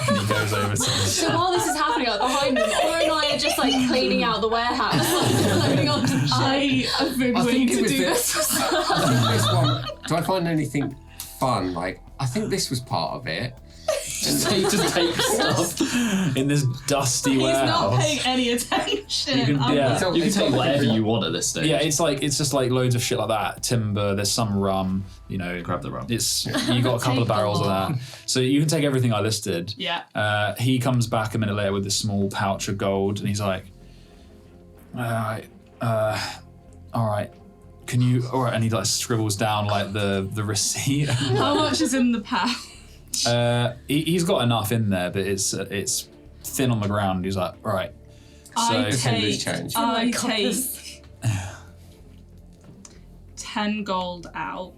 And he goes over to this. So while this is happening, like behind them, Aura and I are just like cleaning out the warehouse, like loading on some shit. I have been waiting to do this. Do I find anything fun? Like, I think this was part of it. Just take stuff in this dusty warehouse. He's not paying any attention. You can take whatever you want at this stage. Yeah, it's just like loads of shit like that. Timber, there's some rum, you know. Grab the rum. You got a couple of barrels of that. So you can take everything I listed. Yeah. He comes back a minute later with this small pouch of gold and he's like, all right. Can you, and he like scribbles down like the receipt. How much is in the pouch? He's got enough in there, but it's thin on the ground. He's like, right. I take 10 gold out.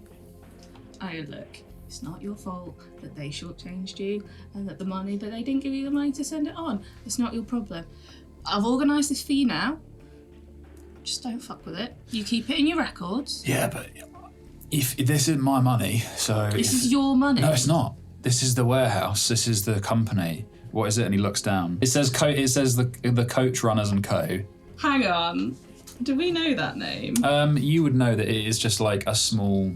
I go, look, it's not your fault that they shortchanged you and that they didn't give you the money to send it on. It's not your problem. I've organised this for you now. Just don't fuck with it. You keep it in your records. Yeah, but if this isn't my money, so this is your money. No, it's not. This is the warehouse. This is the company. What is it? And he looks down. It says the Coach Runners and Co. Hang on. Do we know that name? You would know that it is just like a small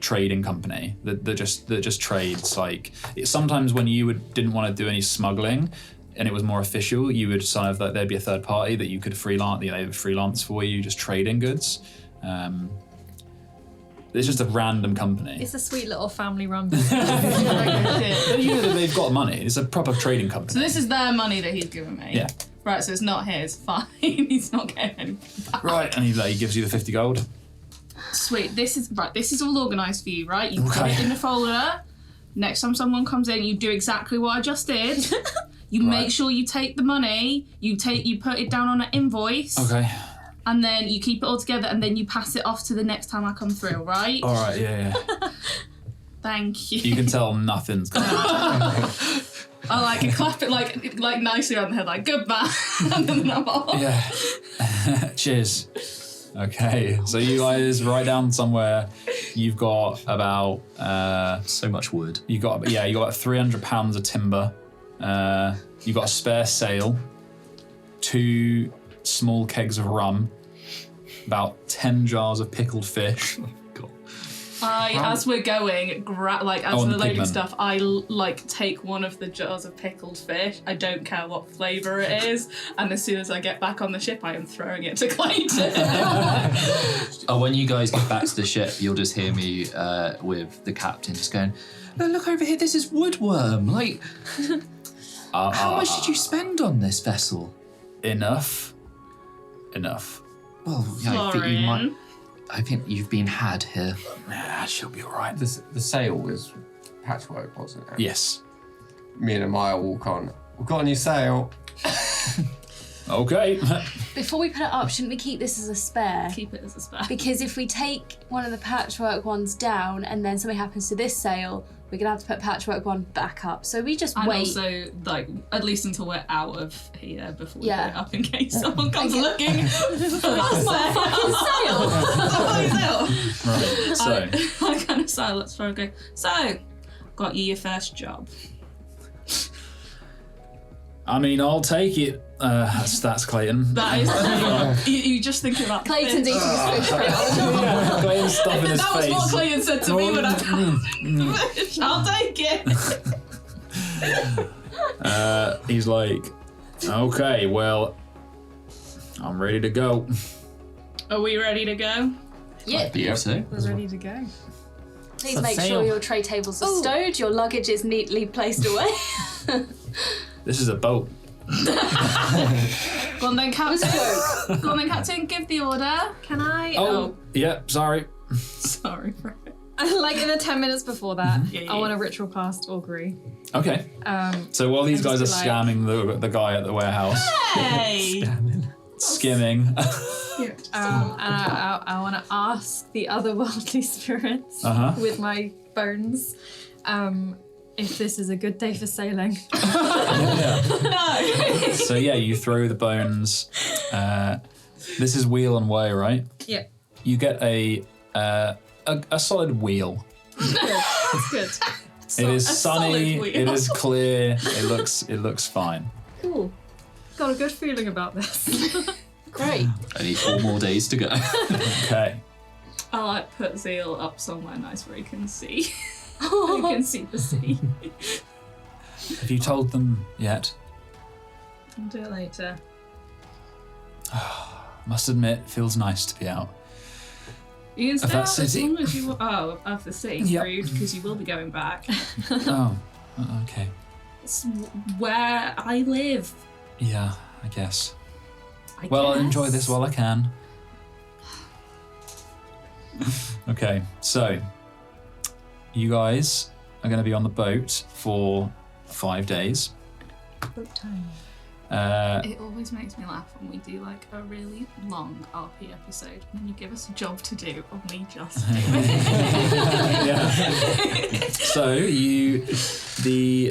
trading company that just trades. Like sometimes when you didn't want to do any smuggling and it was more official, you would sign up that there'd be a third party that you could freelance. They would freelance for you, just trading goods. It's just a random company. It's a sweet little family-run. But you know that they've got money. It's a proper trading company. So this is their money that he's given me. Yeah. Right. So it's not his. Fine. He's not getting anything back. Right, and he gives you the 50 gold. Sweet. This is all organised for you, right? You put it in the folder. Next time someone comes in, you do exactly what I just did. You make sure you take the money. You put it down on an invoice. Okay. And then you keep it all together, and then you pass it off to the next time I come through, right? All right, yeah. Thank you. You can tell nothing's going on. I clap it like nicely on the head, like goodbye, and then I'm off. Yeah. Cheers. Okay, so you guys write down somewhere. You've got about so much wood. You got about 300 pounds of timber. You got a spare sail. 2 small kegs of rum, about 10 jars of pickled fish. As we're going, as on we're the loading pigment. stuff, I take one of the jars of pickled fish. I don't care what flavour it is, and as soon as I get back on the ship, I am throwing it to Clayton. When you guys get back to the ship, you'll just hear me with the captain just going, "No, look over here, this is woodworm. Like, how much did you spend on this vessel?" Enough. Well, yeah, I think you've been had here. Nah, she'll be all right. The sail was patchwork, wasn't it? Yes. Me and Amaya walk on. We've got a new sail. Okay. Before we put it up, shouldn't we keep this as a spare? Keep it as a spare. Because if we take one of the patchwork ones down and then something happens to this sail, we're going to have to put patchwork one back up. So we just And wait. also, at least until we're out of here before we Yeah. put it up in case someone comes looking. Fucking sail! Right. So, I kind of silence for a go. So, got you your first job. I mean, I'll take it. That's Clayton. That is you just think about Clayton's eating his fish right now. Clayton's stuffing his That was face. what Clayton said to me when I got fish. I'll take it. He's like, okay, well, I'm ready to go. Are we ready to go? Yeah. Believe so. We're ready to go. Please make sure your tray tables are stowed, your luggage is neatly placed away. This is a boat. Go on then, Captain. Go on then, Captain. Give the order. Can I? Oh, yeah, sorry. Sorry, Freya. Like in the 10 minutes before that, Yeah. I want a ritual cast augury. Okay. Um, So while these And guys are just be like- scamming the guy at the warehouse, Hey. skimming, and I want to ask the otherworldly spirits with my bones if this is a good day for sailing. No. so yeah, you throw the bones. This is wheel and way, right? Yeah. You get a solid wheel. It's good. It is a sunny. solid wheel. It is clear. It looks fine. Cool. Got a good feeling about this. Great. Only 4 more days to go. Okay. I'll put Zeal up somewhere nice where he can see. He can see the sea. Have you told them yet? I'll do it later. Must admit, it feels nice to be out. You can stay that out as city? long as you want. Oh, of the sea. Yep. Rude, because you will be going back. Oh, okay. It's where I live. Yeah, I guess. I Well, I'll guess. enjoy this while I can. Okay, so you guys are going to be on the boat for 5 days. Boat time. It always makes me laugh when we do like a really long RP episode and then you give us a job to do and we just do it. Yeah. So the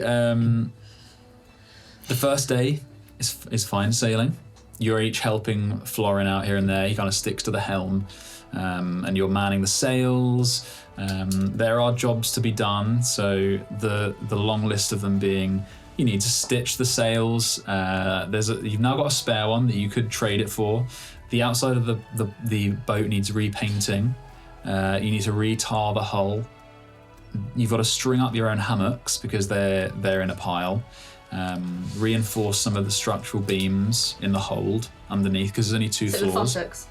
first day is fine sailing. You're each helping Florin out here and there. He kind of sticks to the helm, and you're manning the sails. There are jobs to be done. So the long list of them being, you need to stitch the sails. You've now got a spare one that you could trade it for. The outside of the boat needs repainting. You need to retar the hull. You've got to string up your own hammocks because they're in a pile. Reinforce some of the structural beams in the hold underneath because there's only 2 So the floors. fossocks.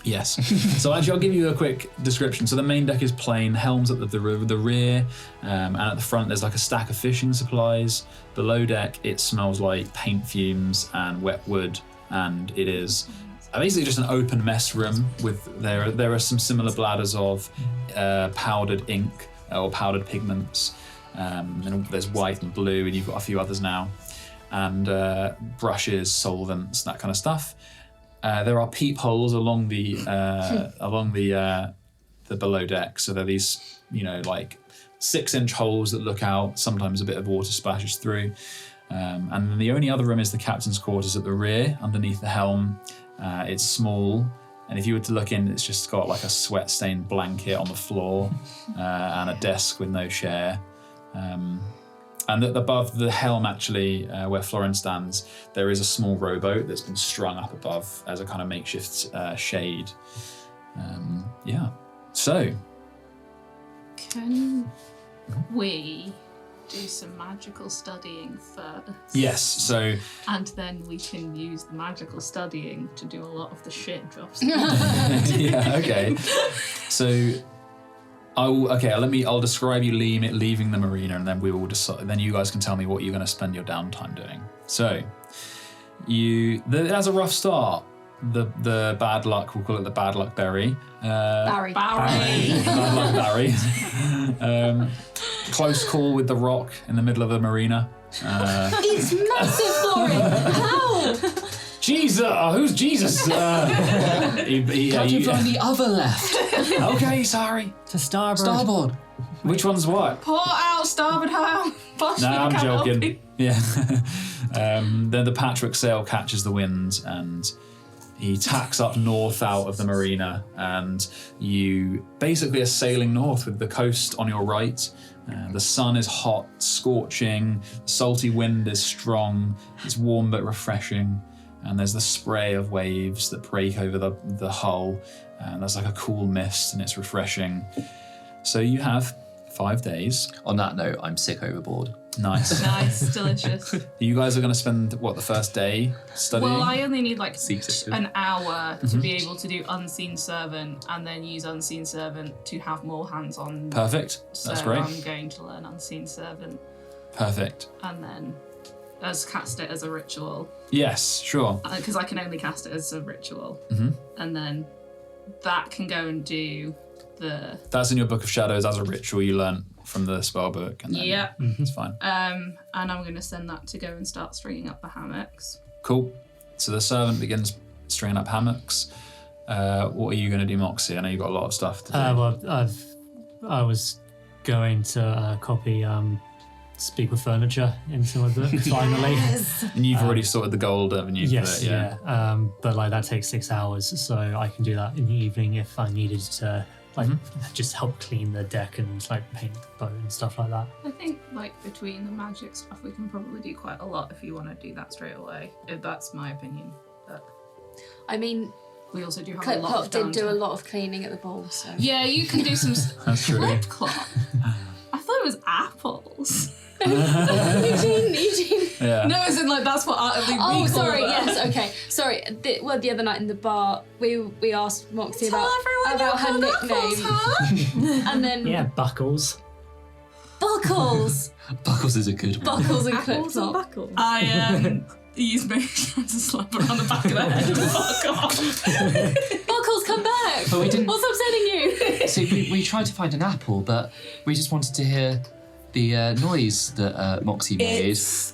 Yes. So actually, I'll give you a quick description. So the main deck is plain, helms at the rear, and at the front there's like a stack of fishing supplies. Below deck, it smells like paint fumes and wet wood, and it is basically just an open mess room with there are some similar bladders of powdered ink or powdered pigments. And there's white and blue, and you've got a few others now, and brushes, solvents, that kind of stuff. There are peepholes along the below deck, so they're these, like 6-inch holes that look out. Sometimes a bit of water splashes through, and then the only other room is the captain's quarters at the rear, underneath the helm. It's small, and if you were to look in, it's just got like a sweat-stained blanket on the floor and a desk with no chair. And above the helm, actually, where Florin stands, there is a small rowboat that's been strung up above as a kind of makeshift shade. So. Can we do some magical studying first? Yes, so. And then we can use the magical studying to do a lot of the shit jobs. Yeah, okay. So. I'll describe you leaving the marina, and then we will decide. Then you guys can tell me what you're going to spend your downtime doing. So, as a rough start, the bad luck, we'll call it the bad luck berry. Barry. Bad luck Barry. Close call with the rock in the middle of the marina. It's massive, Florin. How? Jesus, who's Jesus? Captain from the other left. Okay, sorry. To starboard. Starboard. Which one's what? Port out, starboard how? Nah, I'm joking. Yeah. Then the patchwork sail catches the wind, and he tacks up north out of the marina, and you basically are sailing north with the coast on your right. The sun is hot, scorching. Salty wind is strong. It's warm but refreshing. And there's the spray of waves that break over the hull, and there's like a cool mist, and it's refreshing. So you have 5 days. On that note, I'm sick overboard. Nice. Nice, delicious. You guys are going to spend, the first day studying? Well, I only need like Secretive. an hour to be able to do Unseen Servant, and then use Unseen Servant to have more hands-on. Perfect. That's so great. I'm going to learn Unseen Servant. Perfect. And then cast it as a ritual. Yes, sure. Because I can only cast it as a ritual. Mm-hmm. And then that can go and do the... That's in your Book of Shadows as a ritual you learnt from the spell book. And then Yep. It's fine. And I'm going to send that to go and start stringing up the hammocks. Cool. So the servant begins stringing up hammocks. What are you going to do, Moxie? I know you've got a lot of stuff to do. I was going to copy Speak with Furniture into my book, finally. And you've already sorted the gold, haven't you? Yes, for it, yeah. But that takes 6 hours, so I can do that in the evening if I needed to, just help clean the deck and paint the boat and stuff like that. I think between the magic stuff, we can probably do quite a lot if you want to do that straight away. If that's my opinion. But I mean, we also do have a Clip lot Clop of did do a downtime. lot of cleaning at the ball, so. Yeah, you can do some. That's true. Clip Clop. I thought it was apples. Eugene. Yeah. No, as in that's what we Oh, call sorry. them. Yes. Okay. Sorry. The other night in the bar, we asked Moxie Tell about her everyone nickname, and then Yeah, Buckles. Buckles, Buckles is a good one. Buckles and Clip Apples and Clop. buckles. I used my hand to slap her on the back of the head and fuck off. Buckles, come back. But we didn't. What's upsetting you? See, we tried to find an apple, but we just wanted to hear the noise that Moxie made. It's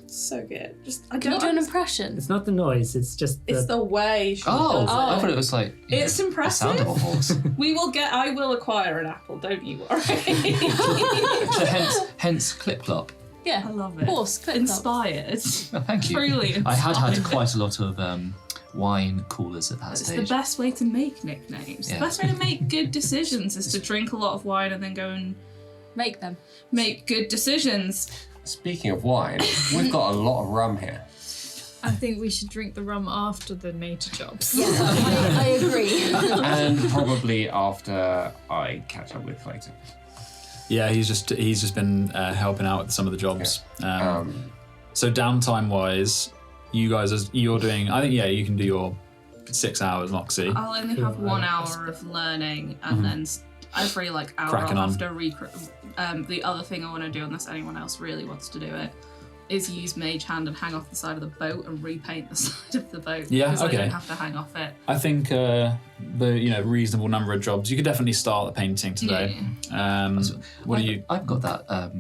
so good. Can you do an impression? It's not the noise, it's just It's the way she Oh, does I it. thought it was like It's the sound impressive. of a horse. I will acquire an apple, don't you worry. So hence Clip Clop. Yeah. I love it. Horse, Clip Clop. Inspired. Well, thank you. Truly inspired. I had quite a lot of wine coolers at that It's stage. the best way to make nicknames. Yeah. The best way to make good decisions is to drink a lot of wine and then go and Make them. make good decisions. Speaking of wine, we've got a lot of rum here. I think we should drink the rum after the nature jobs. Yeah, I agree. And probably after I catch up with Clayton. Yeah, he's just been helping out with some of the jobs. So downtime wise, you guys you're doing. I think you can do your 6 hours, Moxie. I'll only have 1 hour of learning, and then every hour Cracking I'll on. have to the other thing I want to do, unless anyone else really wants to do it, is use Mage Hand and hang off the side of the boat and repaint the side of the boat. Yeah, because okay. I don't have to hang off it. I think the reasonable number of jobs you could definitely start the painting today. What do you? I've got that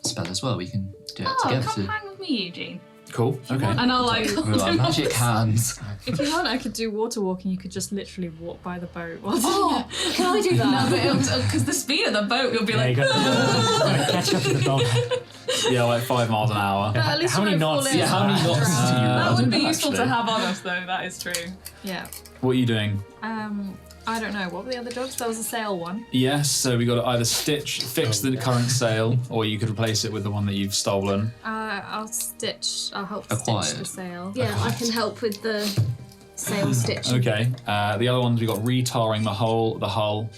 spell as well. We can do it Oh, together. come hang with me, Eugene. Cool. Okay. And I'll With our magic hands. If you want, I could do water walking. You could just literally walk by the boat. Oh, can I do No, that? because the speed of the boat, you'll be Yeah, like. you got to catch up to the dog. Yeah, like 5 miles an hour. At least How you many won't knots? fall in. Yeah, how many knots do you? That I would don't be know, useful to actually. have on us, though. That is true. Yeah. What are you doing? I don't know. What were the other jobs? There was a sail one. Yes, so we got to either fix the current sail, or you could replace it with the one that you've stolen. I'll help Acquired. stitch the sail. Yeah, I can help with the sail stitching. Okay. The other ones we got retarring the hull,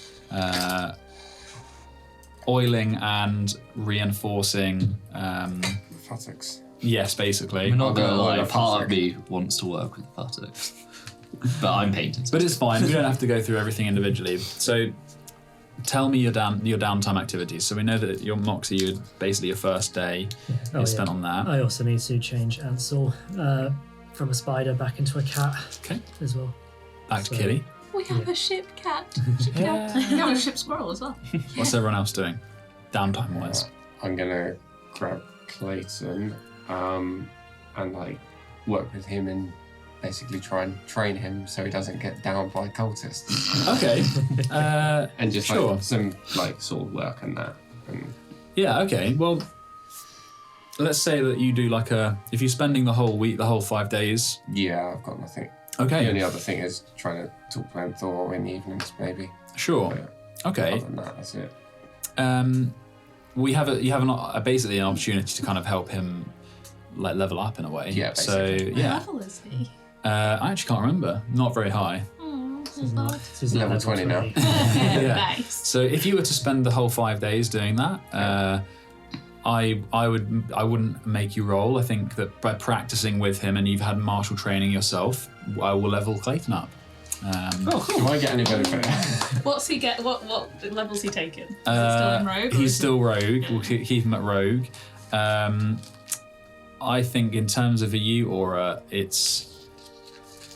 oiling and reinforcing. Buttocks. Yes, basically. I'm not gonna lie, Well, part of me wants to work with buttocks. But I'm painting. But it's fine. We don't have to go through everything individually. So, tell me your downtime activities. So we know that your Moxie, basically your first day is spent on that. I also need to change Ansel from a spider back into a cat. Okay. As well. Back to Kitty. We have a ship cat. Yeah. You have a ship squirrel as well. What's everyone else doing? Downtime wise. I'm gonna grab Clayton and like work with him and basically try and train him so he doesn't get down by cultists. Okay. And just sure. like some like sword work and that. And Yeah, okay. Well, let's say that you do if you're spending the whole week, the whole 5 days. yeah, I've got nothing. Okay. The only other thing is trying to talk to Anthor in the evenings, maybe. Sure. But Okay. other than that, that's it. You have basically an opportunity to kind of help him like level up in a way. Yeah, So basically. yeah. What level is he? I actually can't remember. Not very high. This is Level 20 now. Yeah. Nice. So if you were to spend the whole 5 days doing that, I wouldn't make you roll. I think that by practicing with him and you've had martial training yourself, I will level Clayton up. Do I get any benefit? What's he get? What level's he taking? Is he still in rogue? or He's is still rogue. Yeah. We'll keep him at rogue. I think in terms of you, Aura, it's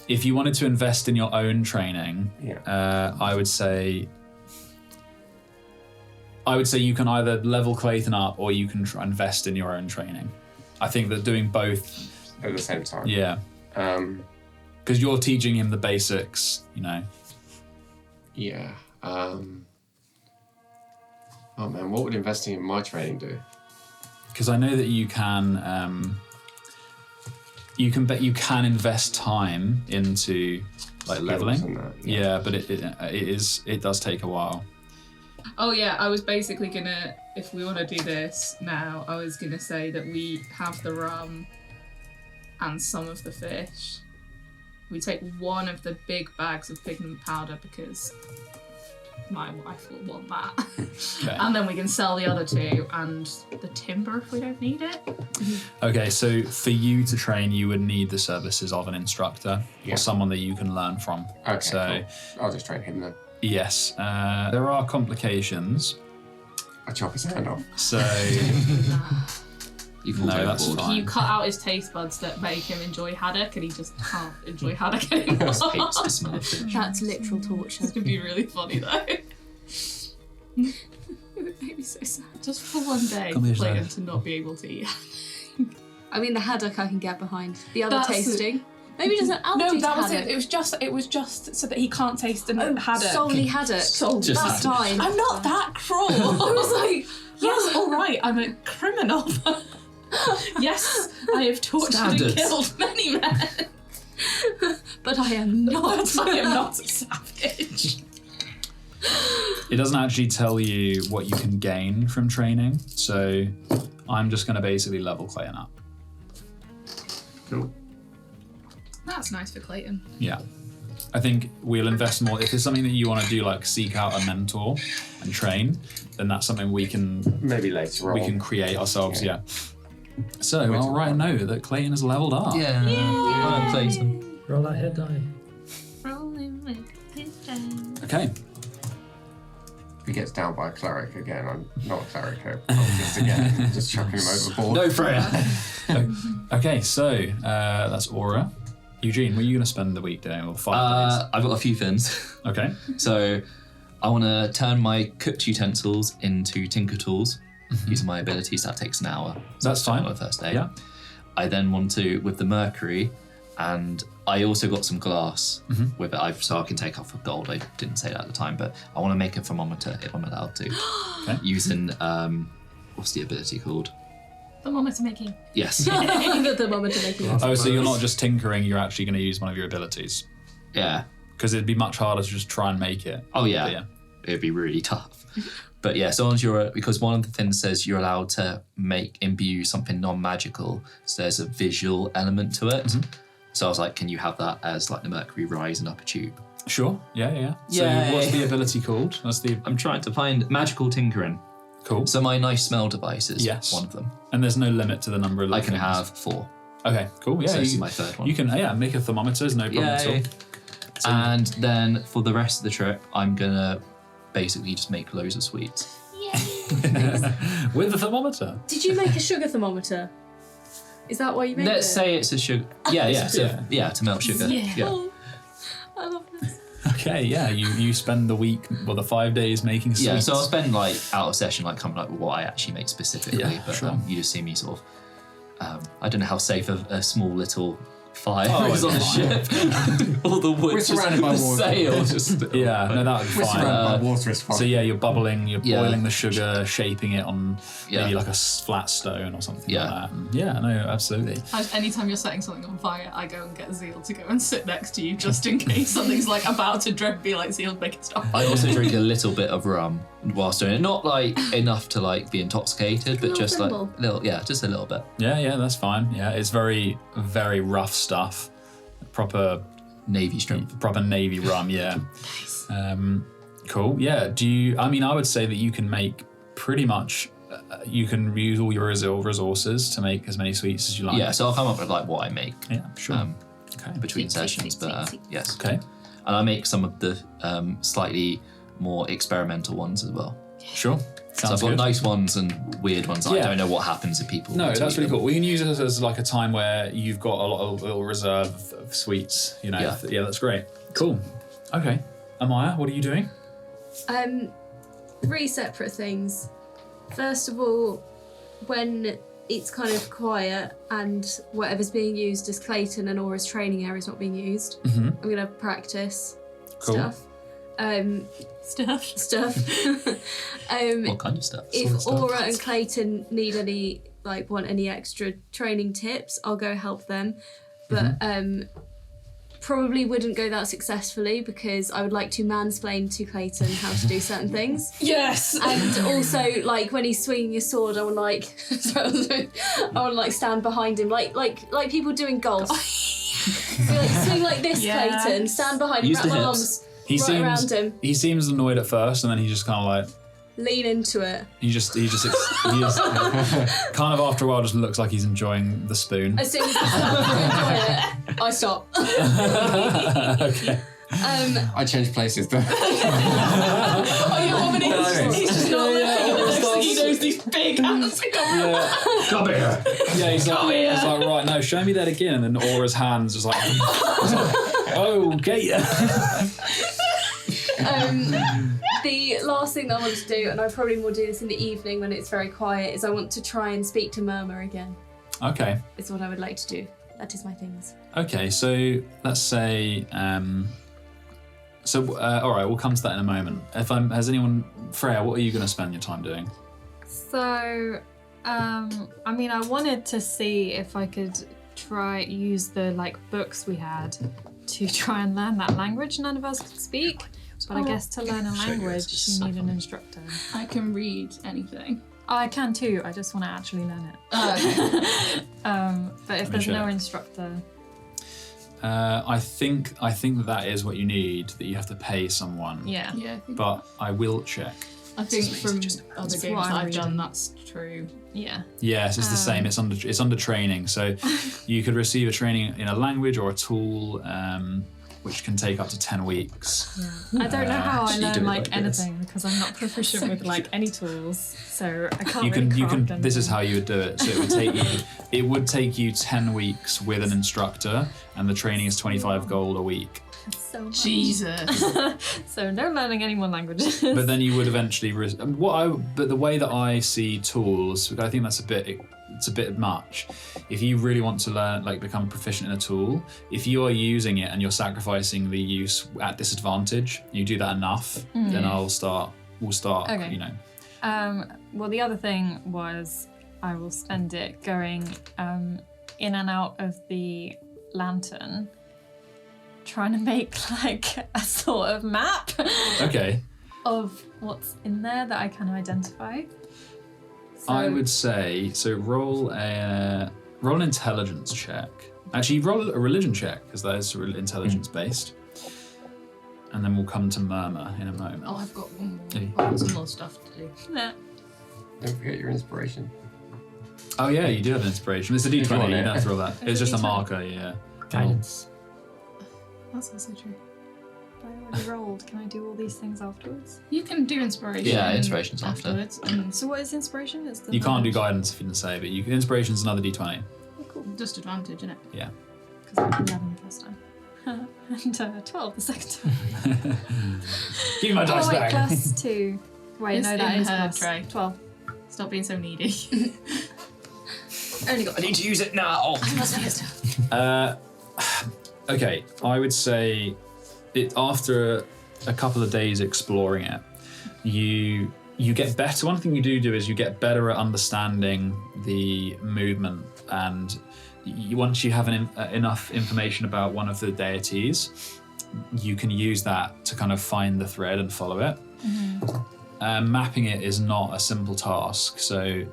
if you wanted to invest in your own training, I would say you can either level Clayton up or you can try and invest in your own training. I think that doing both At the same time. yeah, because you're teaching him the basics, Yeah. Oh man, what would investing in my training do? because I know that you can invest time into like leveling. and that, yeah, but it does take a while. Oh yeah, I was basically gonna, if we want to do this now, I was gonna say that we have the rum and some of the fish. We take one of the big bags of pigment powder because my wife will want that. Okay. And then we can sell the other two and the timber if we don't need it. Okay, so for you to train, you would need the services of an instructor or someone that you can learn from. Okay, So cool. I'll just train him then. yes, there are complications. I chop his hand off. So You no, that's fine. You cut out his taste buds that make him enjoy haddock and he just can't enjoy haddock anymore. Just hates the smell of fish. That's literal torture. This could be really funny though. It would make me so sad. Just for one day, Come here, Clayton Sarah. to not be able to eat. I mean, the haddock I can get behind. The other That's tasting. Maybe it doesn't allergy No, to that was haddock. it. It was just so that he can't taste the haddock. Solely haddock. Just That's fine. I'm not that cruel. I was like, yes, all right, I'm a criminal. Yes, I have tortured Standards. and killed many men. But I am not. But I am not a savage. it doesn't actually tell you what you can gain from training, so I'm just going to basically level Clayton up. Cool. That's nice for Clayton. Yeah. I think we'll invest more. If there's something that you want to do, like seek out a mentor and train, then that's something we can Maybe later on. we can create ourselves. Yeah. So Wait I'll till write a later. note that Clayton has leveled up. Yeah. Well done, Clayton. Roll that hit die. Rolling with his down. Okay. If he gets down by a cleric again, I'm not a cleric. I'm just again just chucking him overboard. No, Freya. Okay. So that's Aura. Eugene, what are you going to spend the week doing, or 5 days? I've got a few things. Okay. So I want to turn my cooked utensils into tinker tools using my abilities. That takes an hour. So That's fine. On the first day. Yeah. I then want to, with the mercury, and I also got some glass with it, so I can take off with gold. I didn't say that at the time, but I want to make a thermometer if I'm allowed to. Okay. Using, what's the ability called? Thermometer making. Yes. The thermometer making. Oh, so you're not just tinkering, you're actually going to use one of your abilities. Yeah. Because it'd be much harder to just try and make it. Oh yeah, But yeah. it'd be really tough. But yeah, so long as because one of the things says you're allowed to imbue something non-magical, so there's a visual element to it. So I was like, can you have that as like the mercury rising up a tube? Sure. Yeah. So Yay. what's the ability called? I'm trying to find magical tinkering. Cool. So my nice smell device is one of them. And there's no limit to the number of I can things. have 4. Okay, cool. Yeah, So this is my third one. You can make a thermometer, there's no problem at all. Yay. And then for the rest of the trip, I'm gonna basically just make loads of sweets. With the thermometer. Did you make a sugar thermometer? Is that why you made it? Let's say it's a sugar. Yeah, to melt sugar. Yeah. I love this. Okay, yeah, you spend the week, the 5 days making sweets. Yeah, so I'll spend like out of session like coming up with what I actually make specifically. Yeah, but sure. You just see me sort of. I don't know how safe a small little fire is it's on the fine. ship. All the wood We're just surrounded by the water. sail just. Yeah, no, that would be We're fine. surrounded by water, it's fine. So yeah, you're bubbling, you're Yeah. boiling the sugar, shaping it on Yeah. maybe like a flat stone or something Yeah. like that. And yeah, no, absolutely. Anytime you're setting something on fire, I go and get Zeal to go and sit next to you just in case something's like about to be like Zeal making stuff. I also drink a little bit of rum whilst doing it. Not like enough to like be intoxicated, but Little just like thimble. just a little bit. Yeah, that's fine. Yeah, it's very, very rough stuff. Proper Navy strength. Proper Navy rum, yeah. Cool. Yeah. I would say that you can make pretty much. You can use all your resources to make as many sweets as you like. Yeah, so I'll come up with like what I make. Yeah, sure. Okay. Between sessions, but yes. Okay. And I make some of the slightly more experimental ones as well. Sure. So I've got nice ones and weird ones. I Yeah. don't know what happens if people. No, want to that's eat really them. cool. We can use it as like a time where you've got a little reserve of sweets. Yeah, that's great. Cool. Okay. Amaya, what are you doing? 3 separate things. First of all, when it's kind of quiet and whatever's being used as Clayton and Aura's training area is not being used, I'm gonna practice Cool. stuff. Stuff. What kind of stuff? If Aura and Clayton need want any extra training tips, I'll go help them. But probably wouldn't go that successfly because I would like to mansplain to Clayton how to do certain things. Yes. And also, like when he's swinging his sword, I would stand behind him, like people doing golf. So, swing like this, Yes. Clayton. Stand behind him, Use wrap the my hips. arms around him, He seems annoyed at first, and then he just kind of like lean into it. he just kind of after a while just looks like he's enjoying the spoon. As soon as I start to enjoy it, I stop. Okay. I changed places though. Oh, you know what? He's just not looking at us. He knows these big hands. Come here. Yeah, he's like, right, no, show me that again. And then Aura's hands just like, okay. The last thing that I want to do, and I probably will do this in the evening when it's very quiet, is I want to try and speak to Murmur again. Okay. Is what I would like to do. That is my things. Okay, so let's say, all right, we'll come to that in a moment. Has anyone, Freya, what are you going to spend your time doing? So, I wanted to see if I could use the books we had to try and learn that language none of us could speak. But I guess to learn a language, you need an instructor. I can read anything. I can too. I just want to actually learn it. But if there's no instructor, I think that is what you need. That you have to pay someone. yeah. Yeah, I think, But I will check. I think from just- other That's games what that I'm I've done, reading. that's true. Yeah. Yes, it's the same. It's under training. So you could receive a training in a language or a tool, which can take up to 10 weeks. I don't know how I you do learn it like this. anything because I'm not proficient with any tools, so I can't You really can. craft This is anything. how you would do it. So it would take you 10 weeks with an instructor, and the training is 25 gold a week. So much. Jesus. So no learning any more languages. But then you would eventually. But the way that I see tools, I think that's a bit much. If you really want to learn, become proficient in a tool, if you are using it and you're sacrificing the use at disadvantage, you do that enough, then we'll start. Okay. You know. Well, the other thing was I will spend it going in and out of the lantern trying to make like a sort of map Okay. of what's in there that I can identify. So, I would say so. Roll an intelligence check. Actually, roll a religion check because that is intelligence based. And then we'll come to Murmur in a moment. Oh, I've got one more. Hey. I've got some more stuff to do. Nah. Don't forget your inspiration. Oh yeah, you do have an inspiration. It's a D20. You don't have to roll that. It's just a D20. marker. Yeah. Guidance. That's also true. But I already rolled. Can I do all these things afterwards? You can do inspiration. Yeah, inspiration's after. afterwards. And So what is inspiration? It's the You can't do knowledge. guidance if you didn't say, but inspiration's another D20. Oh, cool. disadvantage, isn't it? Yeah. Because I got 11 the first time. And 12 the second time. Give me my dice Oh wait, back. plus 2. Wait, It's no, that in is her plus tray. 12. Stop being so needy. Only got I need to use it now. Okay, I would say after a couple of days exploring it, you get better. One thing you do is you get better at understanding the movement, and once you have enough information about one of the deities, you can use that to kind of find the thread and follow it. Mapping it is not a simple task, so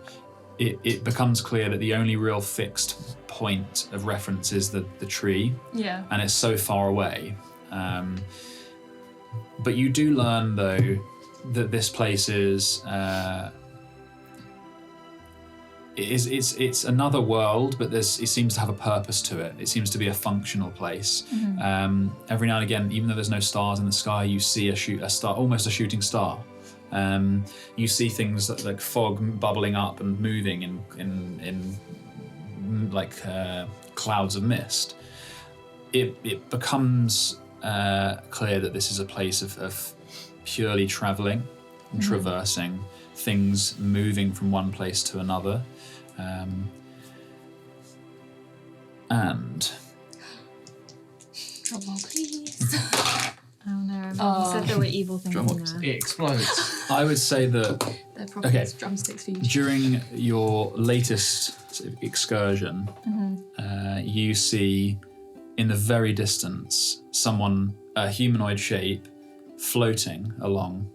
it becomes clear that the only real fixed point of reference is the tree, Yeah. and it's so far away. But you do learn, though, that this place is it's another world, but it seems to have a purpose to it. It seems to be a functional place. Every now and again, even though there's no stars in the sky, you see a star, almost a shooting star. You see things like fog bubbling up and moving in like clouds of mist. It becomes clear that this is a place of purely traveling and traversing, things moving from one place to another. And Drum roll, please. Oh no, I remember you said there were evil things in Drumsticks. there. It explodes. I would say that They're probably Okay. drumsticks for you. during your latest sort of excursion, you see in the very distance someone, a humanoid shape, floating along.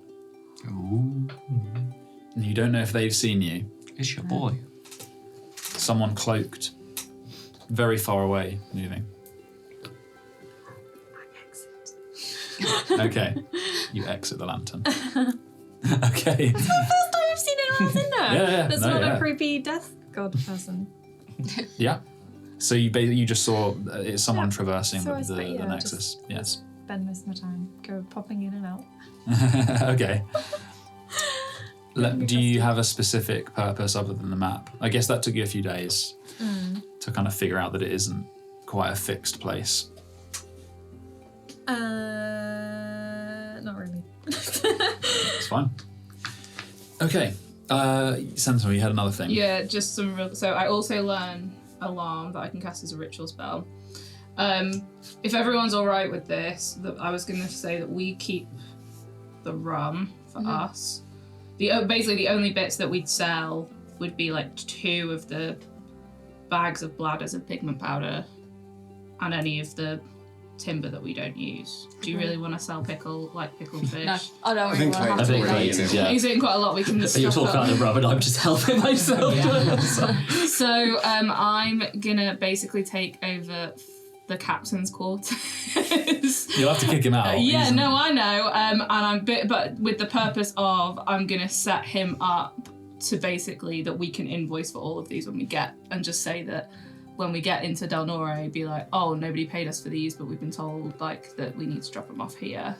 Ooh, And you don't know if they've seen you. it's your boy. Someone cloaked, very far away, moving. Okay, you exit the lantern. Okay. First time I've seen anyone else in there. Yeah, That's no, not yeah. a creepy death god person. Yeah. So you just saw it's someone traversing So I the suppose, yeah, nexus. Yes. Spend most of my time popping in and out. Okay. Be Do you have a specific purpose other than the map? I guess that took you a few days to kind of figure out that it isn't quite a fixed place. Not really. It's fine. Okay. Sentinel, you had another thing. Yeah, just some real. So I also learn Alarm that I can cast as a ritual spell. If everyone's all right with this, I was going to say that we keep the rum for us. Basically, the only bits that we'd sell would be like 2 of the bags of bladders of pigment powder, and any of the timber that we don't use. Do you really want to sell pickled fish? No, I don't I really think want to have I to think do that. Clayton's, yeah. He's eating quite a lot. We can You stock talk up. about the rub and I'm just helping myself. So I'm gonna basically take over the captain's quarters. You'll have to kick him out. Yeah, He's- no, I know. And but with the purpose of I'm gonna set him up to basically that we can invoice for all of these when we get, and just say that when we get into Delnori, be like, oh, nobody paid us for these, but we've been told like that we need to drop them off here.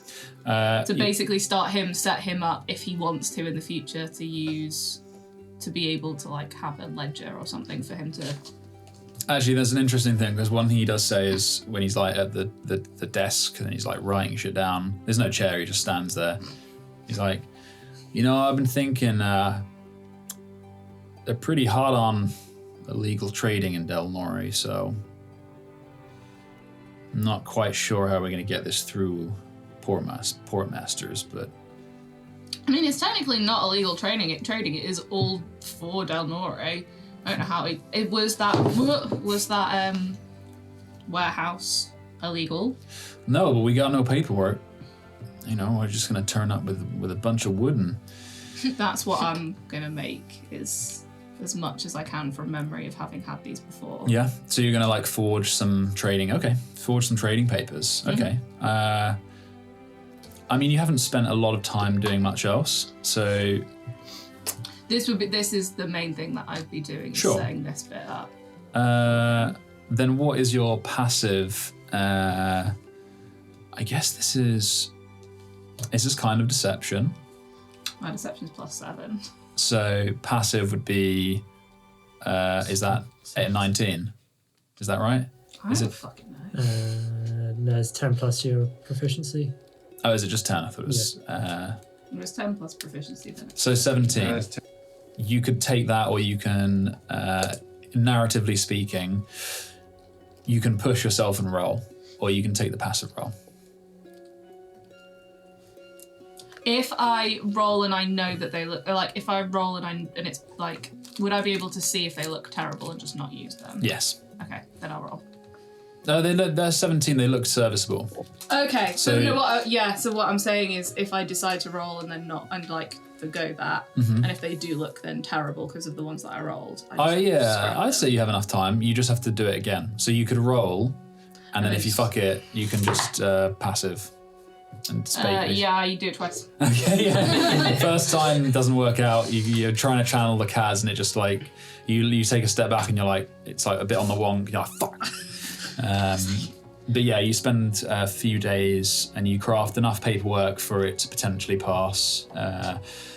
To basically set him up if he wants to in the future to use, to be able to like have a ledger or something for him to. Actually, there's an interesting thing. There's one thing he does say is when he's like at the desk and he's like writing shit down. There's no chair. He just stands there. He's like, I've been thinking they're pretty hot on illegal trading in Delnori, so I'm not quite sure how we're going to get this through portmasters, but I mean, it's technically not illegal trading. It is all for Delnori. I don't know how it was that warehouse illegal. No, but we got no paperwork. You know, we're just going to turn up with a bunch of wood and... That's what I'm going to make, is as much as I can from memory of having had these before. Yeah, so you're going to like forge some trading. Okay, forge some trading papers. Okay. I mean, you haven't spent a lot of time doing much else, so... This is the main thing that I'd be doing, is setting this bit up. Then what is your passive? I guess this is kind of deception. My deception's +7. So passive would be, is that 19? Is that right? I don't fucking know. No, it's 10 plus your proficiency. Oh, is it just 10? I thought it was... It was 10 plus proficiency then. So 17. You could take that, or you can, narratively speaking, you can push yourself and roll, or you can take the passive roll. If I roll and I know that they look like, if I roll and it's like, would I be able to see if they look terrible and just not use them? Yes. Okay, then I'll roll. No, they're 17. They look serviceable. Okay, So- so what I'm saying is, if I decide to roll and then not, and like forgo that, Mhm. and if they do look then terrible because of the ones that I rolled. I'd say you have enough time. You just have to do it again. So you could roll, and then if you fuck it, you can just passive and spake. Yeah, you do it twice. Okay, yeah. First time doesn't work out. You're trying to channel the Kaz, and it just like you take a step back, and you're like, it's like a bit on the wonk. You're like, fuck. But yeah, you spend a few days, and you craft enough paperwork for it to potentially pass.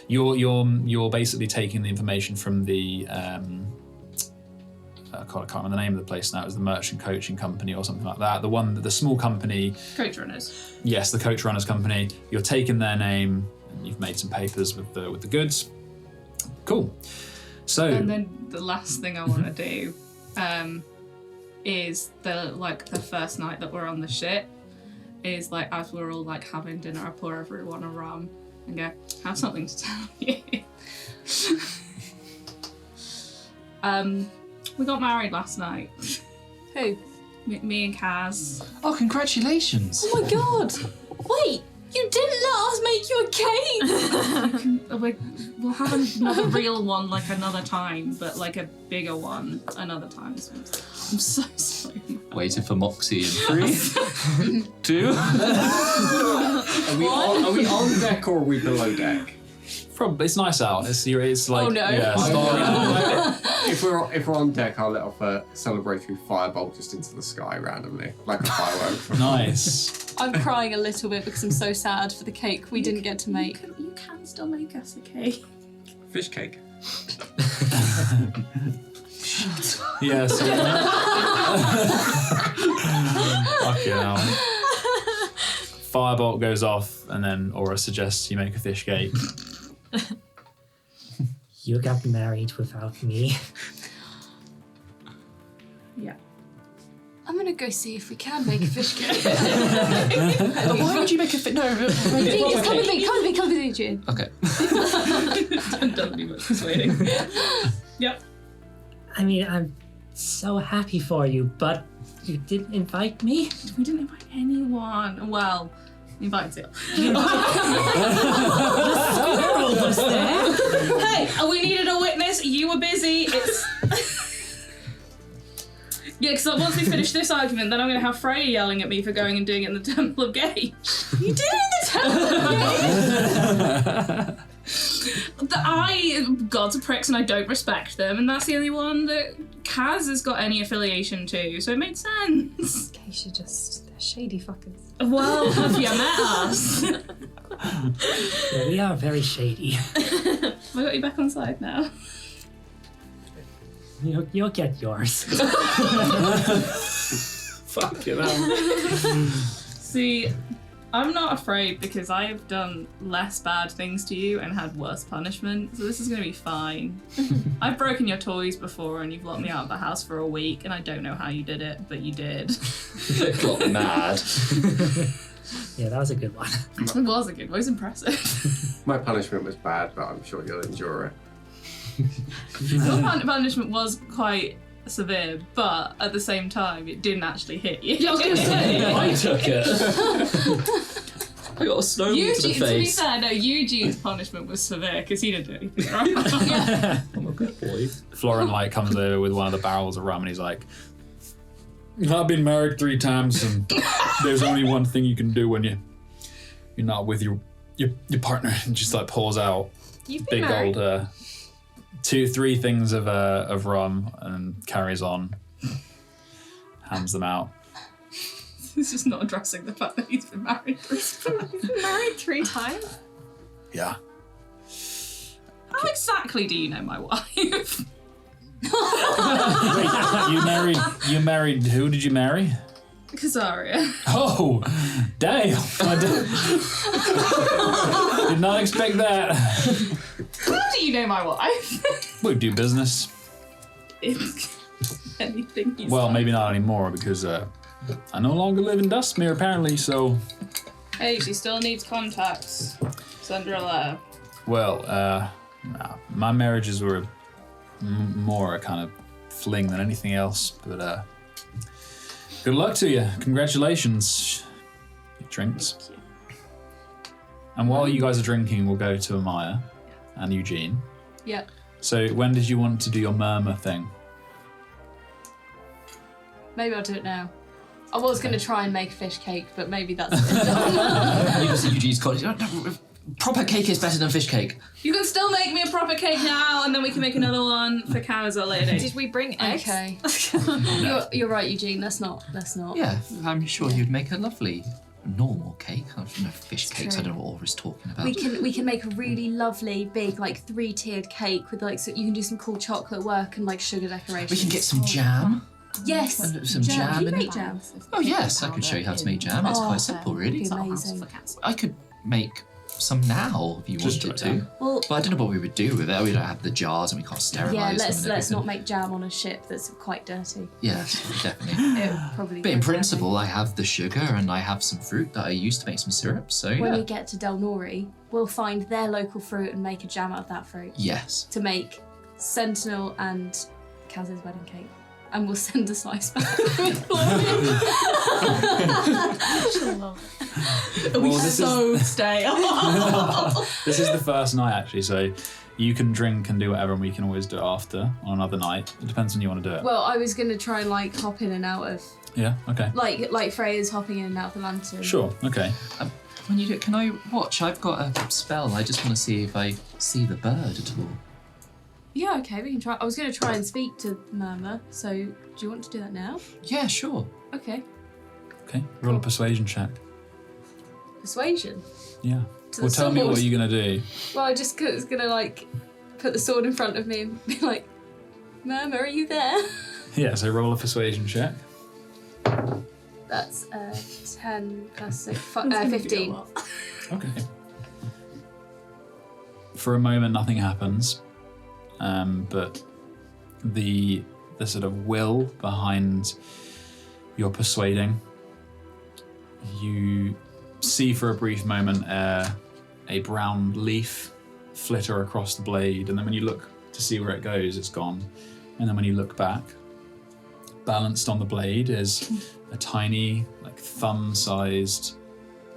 You're basically taking the information from the I can't remember the name of the place now. It was the Merchant Coaching Company or something like that. The small company. Coach runners. Yes, the Coach Runners Company. You're taking their name, and you've made some papers with the goods. Cool. So. And then the last thing I want to do, is the first night that we're on the ship, is like as we're all like having dinner, I pour everyone a rum and go, I have something to tell you. We got married last night. Who? Me and Kaz. Oh, congratulations! Oh my god! Wait, you didn't let us make you a cake! We'll have another real one like another time, but like a bigger one another time. So I'm so sorry. Waiting for Moxie in 3, 2. Are we on deck or are we below deck? Probably it's nice out. It's like Oh, no. yeah. If we're on deck, I'll let off a celebratory firebolt just into the sky randomly, like a firework. Nice. I'm crying a little bit because I'm so sad for the cake we didn't get to make. You can still make us a cake. Fish cake. Yeah. So, fucking hell. Firebolt goes off, and then Aura suggests you make a fish cake. You got married without me. Yeah. I'm gonna go see if we can make a fish cake. Why would you make a fit? No, make a proper Come with cake. me, come with me, June. Okay. Don't need much persuading. Yep. I mean, I'm so happy for you, but you didn't invite me? We didn't invite anyone. Well, we invited Seal. Squirrel was there. Hey, we needed a witness. You were busy. It's. Yeah, because once we finish this argument, then I'm going to have Freya yelling at me for going and doing it in the Temple of Geish. You did it in the Temple of Geish! Gods are pricks and I don't respect them, and that's the only one that Kaz has got any affiliation to, so it made sense. Geish are just, they're shady fuckers. Well, have you met us? Yeah, we are very shady. Have I got you back on side now? You'll get yours. Fucking hell. See, I'm not afraid because I have done less bad things to you and had worse punishment, so this is going to be fine. I've broken your toys before and you've locked me out of the house for a week, and I don't know how you did it, but you did. It got mad. Yeah, that was a good one. It was a good one. It was impressive. My punishment was bad, but I'm sure you'll endure it. Your punishment was quite severe, but at the same time, it didn't actually hit you. Yeah, I was going to say, I took it. I got a snowball to the To be face. fair, no, Eugene's punishment was severe because he didn't do anything wrong. I'm a good boy. Florin like comes over with one of the barrels of rum and he's like, I've been married 3 times and there's only one thing you can do when you're not with your partner, and just like pours out You've been big married. old 2-3 things of rum and carries on, hands them out. This is not addressing the fact that he's been married. Married 3 times? Yeah. How exactly do you know my wife? Wait, you married who did you marry? Caxaria. Oh, damn. I did not expect that. How do you know my wife? We do business. Anything he's Well, like. maybe not anymore because I no longer live in Dustmere apparently, so... Hey, she still needs contacts. Send her a letter. Well, nah, my marriages were more a kind of fling than anything else, but good luck to you. Congratulations. Drinks. Thank you. And while you guys are drinking, we'll go to Amaya and Eugene. Yep. So when did you want to do your murmur thing? Maybe I'll do it now. I was going to try and make a fish cake, but maybe that's it. You just see Eugene's cottage. Proper cake is better than fish cake. You can still make me a proper cake now, and then we can make another one for cows at a later date. Did we bring eggs? Okay. You're right, Eugene. Let's not. Yeah, I'm sure you'd make a lovely normal cake. I don't know, fish It's cakes. true. I don't know what Aura's talking about. We can make a really lovely big like 3-tiered cake with like, so you can do some cool chocolate work and like sugar decorations. We can get some jam. Yes. And some jam Do you in make it. jam? Oh yes, I could show you how to make jam. It's quite simple, really. That'd be amazing. I could make some now if you Just wanted try it to. Well, But I don't know what we would do with it. We don't have the jars and we can't sterilise yeah. them. Let's and not everything. make jam on a ship that's quite dirty. Yes, definitely. It would probably. But in go badly. principle, I have the sugar and I have some fruit that I use to make some syrup. So When yeah. we get to Delnori, we'll find their local fruit and make a jam out of that fruit Yes. to make Sentinel and Kaz's wedding cake. And we'll send a slice back. Well, this so stale. This is the first night actually, so you can drink and do whatever, and we can always do it after on another night. It depends when you want to do it. Well, I was gonna try and like hop in and out of Yeah, okay. like Freya's hopping in and out of the lantern. Sure, okay. When you do it, can I watch? I've got a spell. I just want to see if I see the bird at all. Yeah, okay, we can try. I was gonna try and speak to Murmur, so do you want to do that now? Yeah, sure. Okay. Okay, roll a persuasion check. Persuasion. Yeah. To the Well, tell me sword. what you're going to do. Well, I just was gonna like put the sword in front of me and be like, Murmur, are you there? Yeah, so roll a persuasion check. That's 10 plus 6, 15. Okay. For a moment, nothing happens, but the sort of will behind your persuading, you see for a brief moment a brown leaf flitter across the blade, and then when you look to see where it goes, it's gone. And then when you look back, balanced on the blade is a tiny, like thumb-sized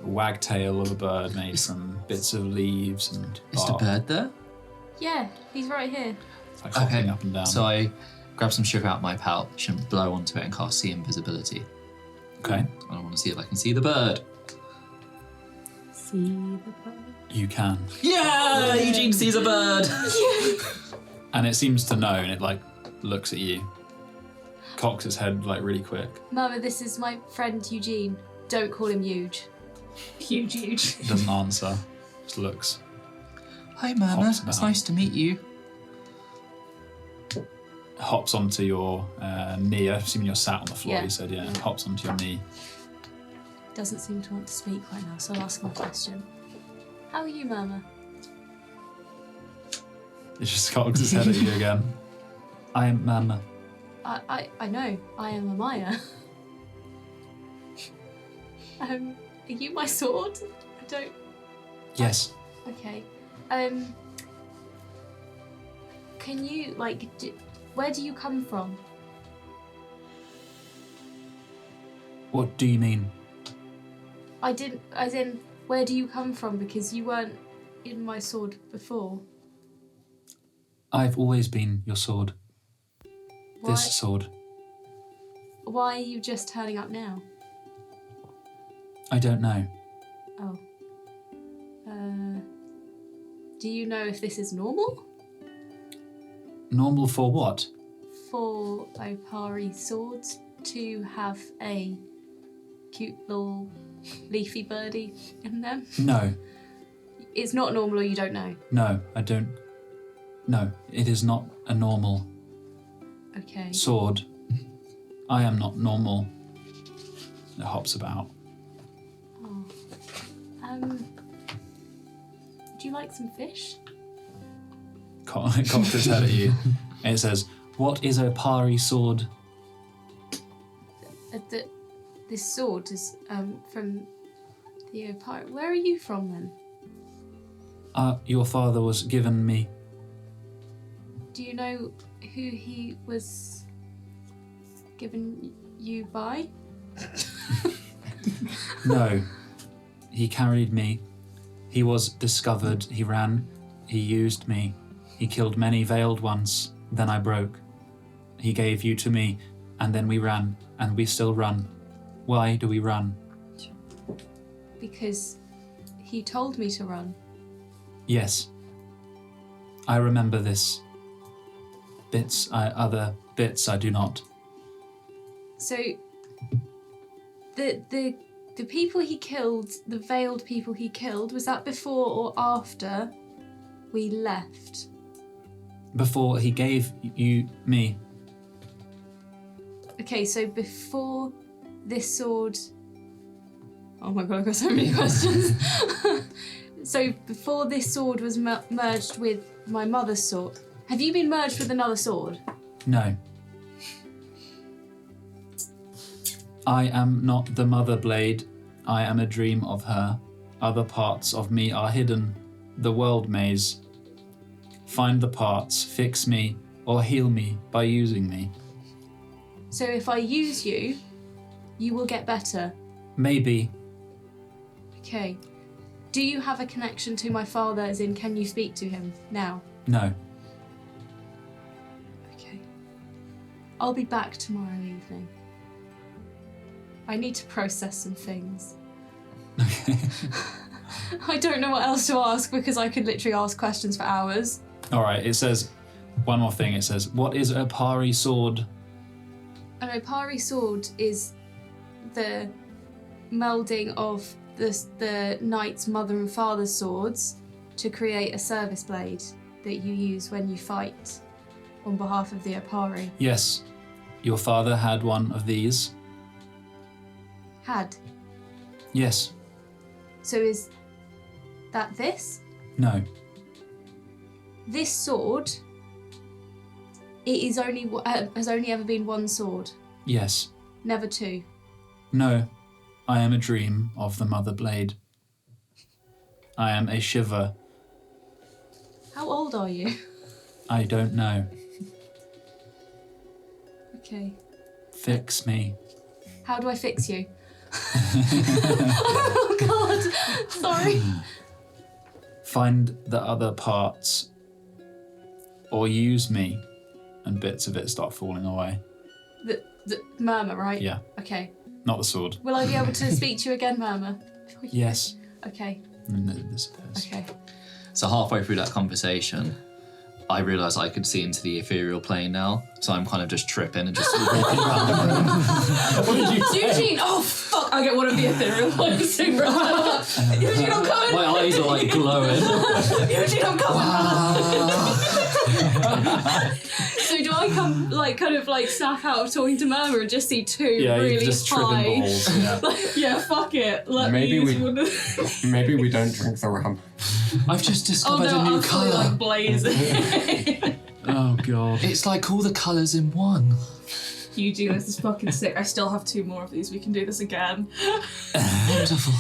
wagtail of a bird made from bits of leaves and Is the bark. bird there? Yeah, he's right here. It's like hopping up and down. So I grab some sugar out my pouch and blow onto it and cast See Invisibility. Okay, I want to see if I can see the bird. See the bird. you can. Yeah, Eugene sees a bird. And it seems to know, and it like looks at you. Cocks its head like really quick. Mama, this is my friend Eugene. Don't call him Huge. Huge. It doesn't answer. Just looks. Hi, Mama. Hops It's about. nice to meet you. Hops onto your knee. Assuming you're sat on the floor, Yeah. you said, yeah. Hops onto your knee. Doesn't seem to want to speak right now, so I'll ask him a question. How are you, Mama? It just cocks its head at you again. I am Mama. I know. I am Amaya. Are you my sword? I don't. Yes. Okay. Can you like? Where do you come from? What do you mean? I didn't. As in, where do you come from? Because you weren't in my sword before. I've always been your sword. Why, This sword. why are you just turning up now? I don't know. Oh. Do you know if this is normal? Normal for what? For Opari swords to have a cute little leafy birdie in them? No, It's not normal, or you don't know? no, I don't. No, it is not a normal Okay. sword. I am not normal. It hops about. Oh. Would you like some fish? Cocks its head at you. And it says, "What is a Opari sword?" This sword is from the Opari. Where are you from then? Your father was given me. Do you know who he was given you by? No. He carried me. He was discovered. He ran. He used me. He killed many veiled ones. Then I broke. He gave you to me, and then we ran, and we still run. Why do we run? Because he told me to run. Yes. I remember this. Other bits I do not. So the people he killed, the veiled people he killed, was that before or after we left? Before he gave you me. Okay, so before this sword. Oh my god, I've got so many questions. So before this sword was merged with my mother's sword, have you been merged with another sword? No. I am not the mother blade. I am a dream of her. Other parts of me are hidden. The world maze. Find the parts, fix me, or heal me by using me. So if I use you, you will get better. Maybe. Okay. Do you have a connection to my father, as in, can you speak to him now? No. Okay. I'll be back tomorrow evening. I need to process some things. Okay. I don't know what else to ask because I could literally ask questions for hours. Alright, it says one more thing. It says, what is a Opari sword? An Opari sword is the melding of the knight's mother and father's swords to create a service blade that you use when you fight on behalf of the Opari. Yes. Your father had one of these. Had. Yes. So is that this? No. This sword, it is only has only ever been one sword, Yes. never two. No. I am a dream of the mother blade. I am a shiver. How old are you? I don't know. Okay. Fix me. How do I fix you? Oh god, sorry. Find the other parts. Or use me. And bits of it start falling away. The murmur, right? Yeah. Okay. Not the sword. Will I be able to speak to you again, murmur? Yes. Okay. And then it disappears. Okay. So halfway through that conversation, I realised I could see into the ethereal plane now, so I'm kind of just tripping and just walking around the room. What did you say? Eugene, oh fuck, I get one of the ethereal ones. Eugene, I'm coming. My eyes are like glowing. Eugene, I'm coming. So do I come, like, kind of like snap out of talking to Murmur and just see two Yeah, really you just tripping high? balls. Yeah. Yeah, fuck it. Let Maybe me use we- one of Maybe we don't drink the rum. I've just Oh discovered no, a new I'm fully colour. like blazing. Oh god. It's like all the colours in one. Eugene, this is fucking sick. I still have 2 more of these. We can do this again. Wonderful.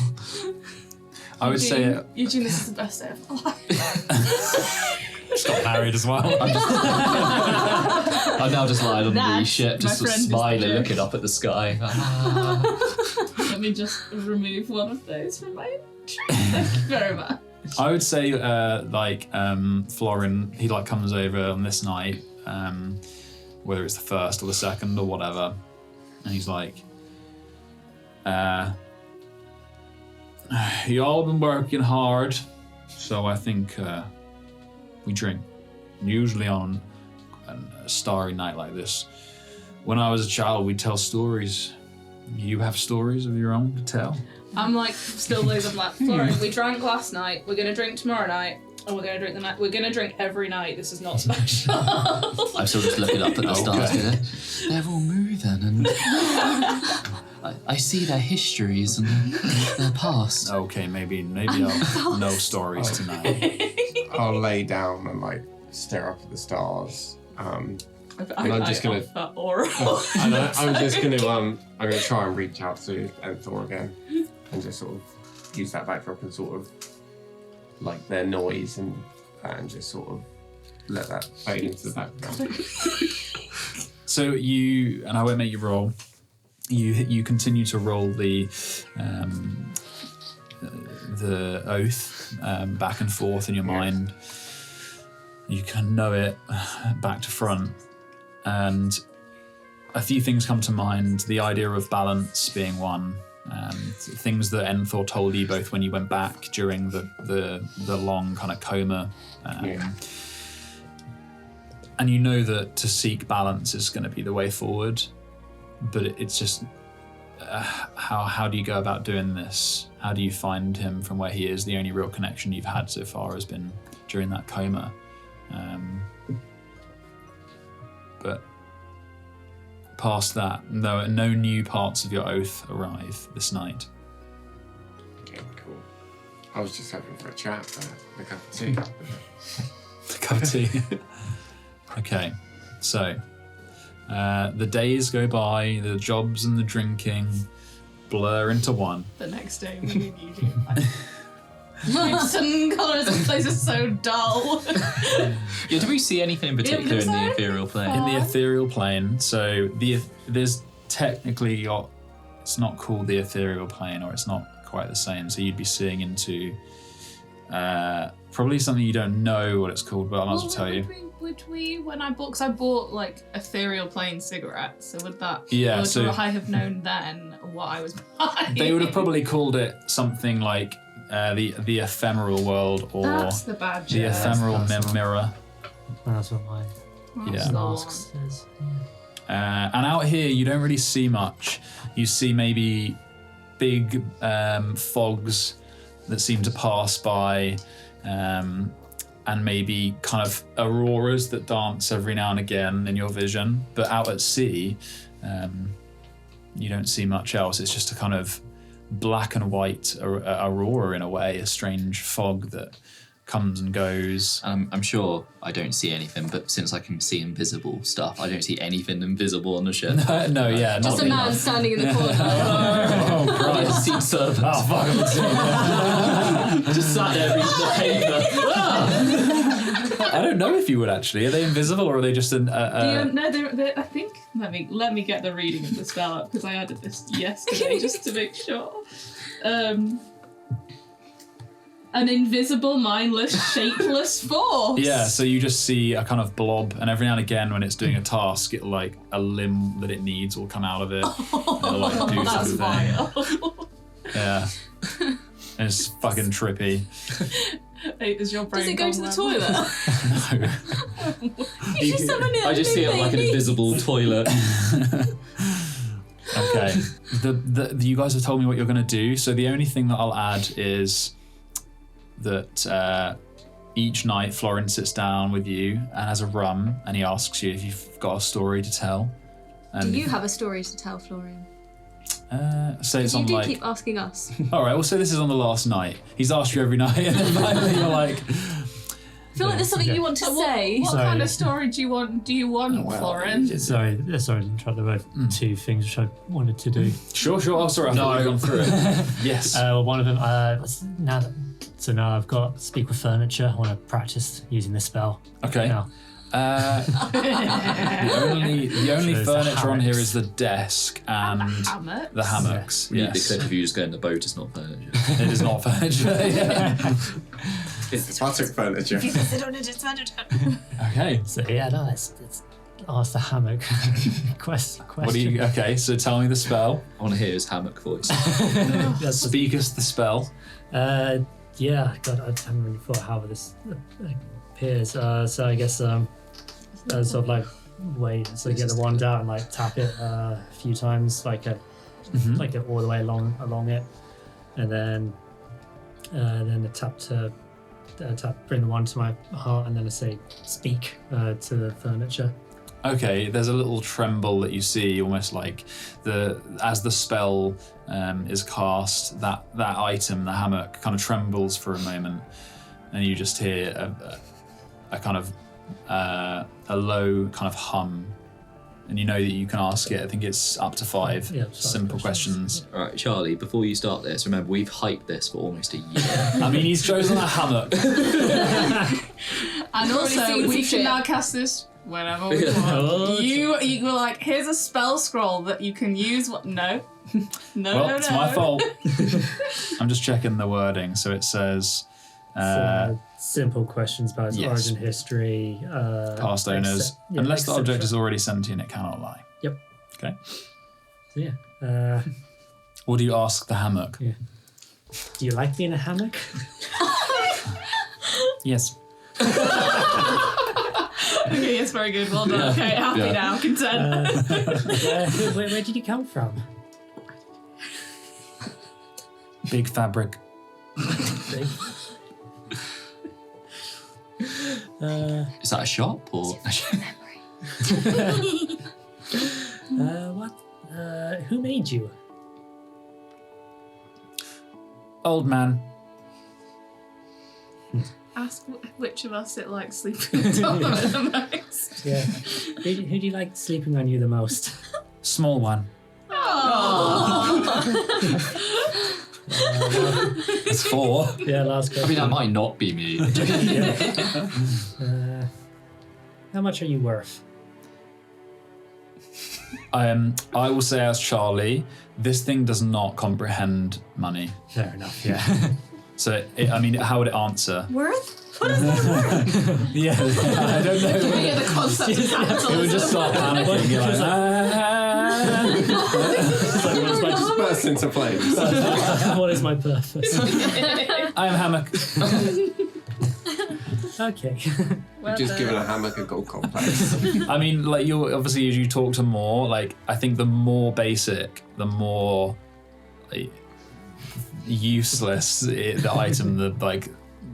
I would say it. Eugene, this is the best day of my life. Just got married as well. I'm now just lying on the That's ship, just my sort of friend is smiling, the looking up at the sky. Let me just remove one of those from my tree. Thank you very much. I would say, Florin, he like comes over on this night, whether it's the first or the second or whatever, and he's like, "You all been working hard, so I think we drink. Usually on a starry night like this. When I was a child, we'd tell stories. You have stories of your own to tell?" I'm like still laser black. Florin, we drank last night. We're gonna drink tomorrow night, and we're gonna drink the night. We're gonna drink every night. This is not special. I'm still just looking up at the stars. They're all moving, and I see their histories and their past. Okay, maybe I'll no stories tonight. I'll lay down and like stare up at the stars. I'm just gonna. Aura. And I'm just gonna I'm gonna try and reach out to Enthor again, and just sort of use that backdrop and sort of like their noise and just sort of let that fade into the background. So you, and I won't make you roll. You continue to roll the oath back and forth in your mind. You can know it back to front, and a few things come to mind. The idea of balance being one. Things that Enthor told you both when you went back during the long kind of coma. And you know that to seek balance is going to be the way forward, but it's just how do you go about doing this? How do you find him from where he is? The only real connection you've had so far has been during that coma. But past that, no new parts of your oath arrive this night. Okay, cool. I was just hoping for a chat, a cup of tea. A cup of tea. Okay, so the days go by, the jobs and the drinking blur into one. The next day, we need you. Sun colours and place is so dull. Yeah, do we see anything in particular in the ethereal plane? In the ethereal plane, so there's technically, it's not called the ethereal plane, or it's not quite the same. So you'd be seeing into probably something you don't know what it's called, but I might as well tell you. Would we, when I bought, because I bought like ethereal plane cigarettes, so would that, Yeah, would so I have known then what I was buying? they would have probably called it something like the ephemeral world, or That's the bad the joke. ephemeral mirror. That's what my Yeah. mask says. And out here, you don't really see much. You see maybe big fogs that seem to pass by, and maybe kind of auroras that dance every now and again in your vision. But out at sea, you don't see much else. It's just a kind of black and white aurora in a way, a strange fog that comes and goes. I'm sure I don't see anything, but since I can see invisible stuff, I don't see anything invisible on the ship. No, yeah, Just a man standing in the corner. Oh, I Christ. see servants. Oh, fuck. Just sat there reading the paper. I don't know if you would actually. Are they invisible, or are they just an? No, they're, I think. Let me get the reading of the spell up, because I added this yesterday just to make sure. An invisible, mindless, shapeless force. Yeah, so you just see a kind of blob, and every now and again when it's doing a task, it like a limb that it needs will come out of it. It'll like do That's something. vile. Yeah. And it's fucking trippy. Hey, is your brain Does it go to the gone toilet? You just summon it. I just see it like an invisible toilet. Okay. You guys have told me what you're going to do, so the only thing that I'll add is that each night Florin sits down with you and has a rum, and he asks you if you've got a story to tell. And Do you have a story to tell, Florian? say it's You on do like. keep asking us. All right, we'll say this is on the last night. He's asked you every night, and then finally you're like. I feel like there's something you want to say. What Sorry. kind of story do you want, Florin? Sorry, I interrupt. There were two things which I wanted to do. Sure. Oh, sorry, I thought you'd gone through it. Yes. One of them, now I've got Speak with Furniture. I want to practice using this spell. Okay. Now, The only There's furniture on here hammocks. is the desk and Hammock. the hammocks. We need to be Yes. clear if you just go in the boat, it's not furniture. It is not furniture. Yeah. It's classic furniture. Okay. So yeah, no, let's ask the hammock question. What do you? Okay, so tell me the spell. I want to hear his hammock voice. That's the- Speak us the spell. yeah, God, I haven't really thought how this appears. So I guess sort of like wait, so get the wand out and like tap it a few times, like all the way along it, and then the tap to bring the wand to my heart, and then I say speak to the furniture. Okay, there's a little tremble that you see, almost like as the spell is cast, that item, the hammock, kind of trembles for a moment, and you just hear a kind of a low kind of hum, and you know that you can ask it. I think it's up to 5 simple questions. All right, Charlie, before you start this, remember we've hyped this for almost a year. I mean, he's chosen a hammock. And also, seen we some can now shit. cast this whenever we want. You were like, here's a spell scroll that you can use. What? No. Well, it's my fault. I'm just checking the wording. So it says Simple questions about its yes. origin history, past owners. Unless the object is already sentient, it cannot lie. Yep. Okay. So yeah. What do you ask the hammock? Yeah. Do you like being a hammock? Yes. Okay, yes, very good. Well done. Okay, happy now, content. Where did you come from? Big fabric. Is that a shop or? What? Who made you? Old man. Ask which of us it likes sleeping on top of it the most. Yeah. Who do you like sleeping on you the most? Small one. It's 4. Yeah, last I question. mean, that might not be me. How much are you worth? I will say as Charlie, this thing does not comprehend money. Fair enough, yeah. So, how would it answer? Worth? What is that worth? Yeah, I don't know. Yeah, the concept of It would capitalism. just start panicking. You're like, It's like, what's my, Just burst into flames. what is my purpose? I am hammock. Okay. Well Just done. giving a hammock a gold complex. I mean, like, you're obviously, as you talk to more, like, I think the more basic, the more like, useless the item,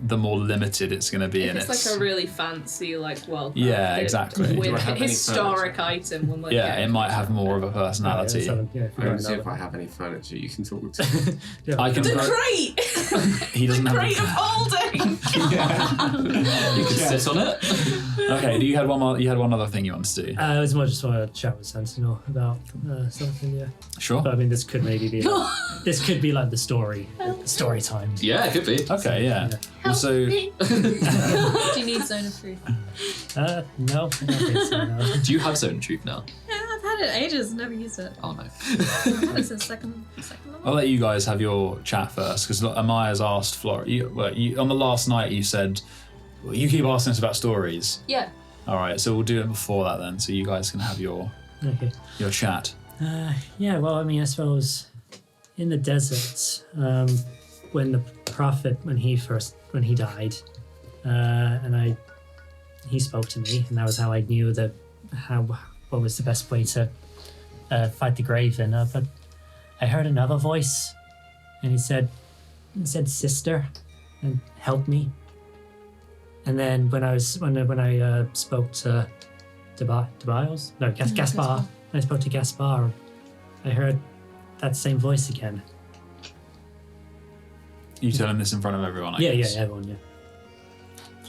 the more limited it's going to be in It's its. like a really fancy, well, Yeah, exactly. Do I with have any historic item. When like, yeah, it might have more of a personality. Yeah, I don't see if I have any furniture you can talk to. I can. the crate, He doesn't have. crate of holding. You could sit on it. Okay. You had one more. You had one other thing you wanted to do. It was more just want to chat with Sentinel about something, yeah. Sure. But I mean, this could maybe be like, this could be like the story time. Yeah, it could be. Okay. Yeah. Well, so Do you need zone of truth? No, I don't think so, no. Do you have Zone of Truth now? Yeah, I've had it ages, never used it. Oh no. This is second level. I'll let you guys have your chat first because Amaya's asked Flora. You, on the last night, you said you keep asking us about stories. Yeah. All right, so we'll do it before that then, so you guys can have your chat. Yeah, well, I mean, I suppose in the deserts, when the prophet, when he died, and he spoke to me, and that was how I knew what was the best way to fight the Graven. But I heard another voice, and it said sister, and help me. And then when I spoke to Debiles, no, Gaspar. When I spoke to Gaspar, I heard that same voice again. You tell him this in front of everyone, I Yeah, guess. everyone, yeah.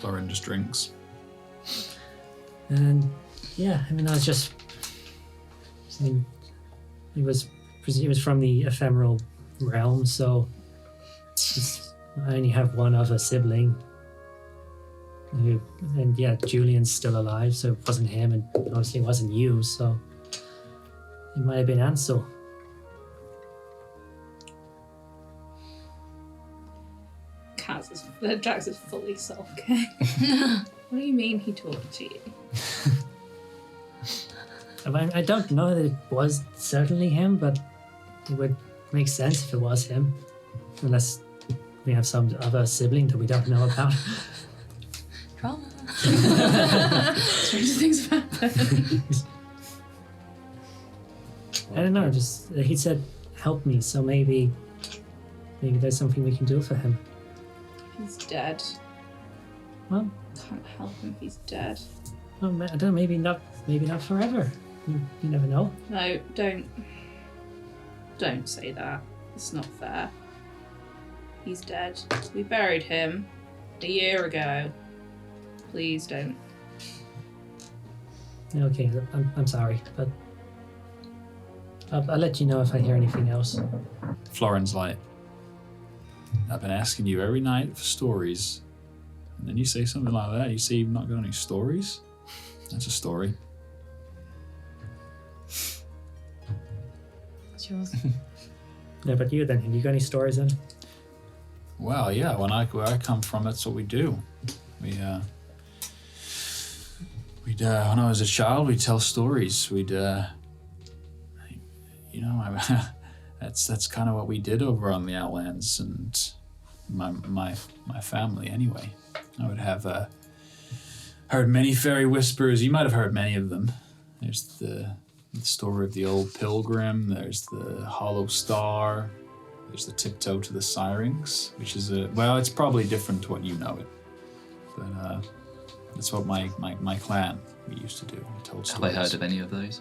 Florin just drinks. And yeah, I mean, I was just. I mean, he was from the ephemeral realm, so I only have one other sibling. And yeah, Julian's still alive, so it wasn't him, and obviously it wasn't you, so it might have been Ansel. Jax is fully sulking. What do you mean he talked to you? I don't know that it was certainly him, but it would make sense if it was him. Unless we have some other sibling that we don't know about. Drama. Strange things have happened. I don't know, just he said help me, so maybe there's something we can do for him. He's dead. Well, Can't help him if he's dead. well I don't know, maybe not forever. You never know. No, don't say that. It's not fair. He's dead. We buried him a year ago. Please don't. Okay, I'm sorry, but I'll let you know if I hear anything else. Florin's like, I've been asking you every night for stories, and then you say something like that. You say you've not got any stories? That's a story. That's yours. Yeah, but you then, have you got any stories then? Well, yeah, where I come from, that's what we do. We'd when I was a child, we'd tell stories. That's kind of what we did over on the Outlands, and my family anyway. I would have heard many fairy whispers. You might have heard many of them. There's the story of the old pilgrim. There's the hollow star. There's the tiptoe to the Syrinx, which is it's probably different to what you know it, but that's what my clan we used to do. We told stories. Have I heard of any of those?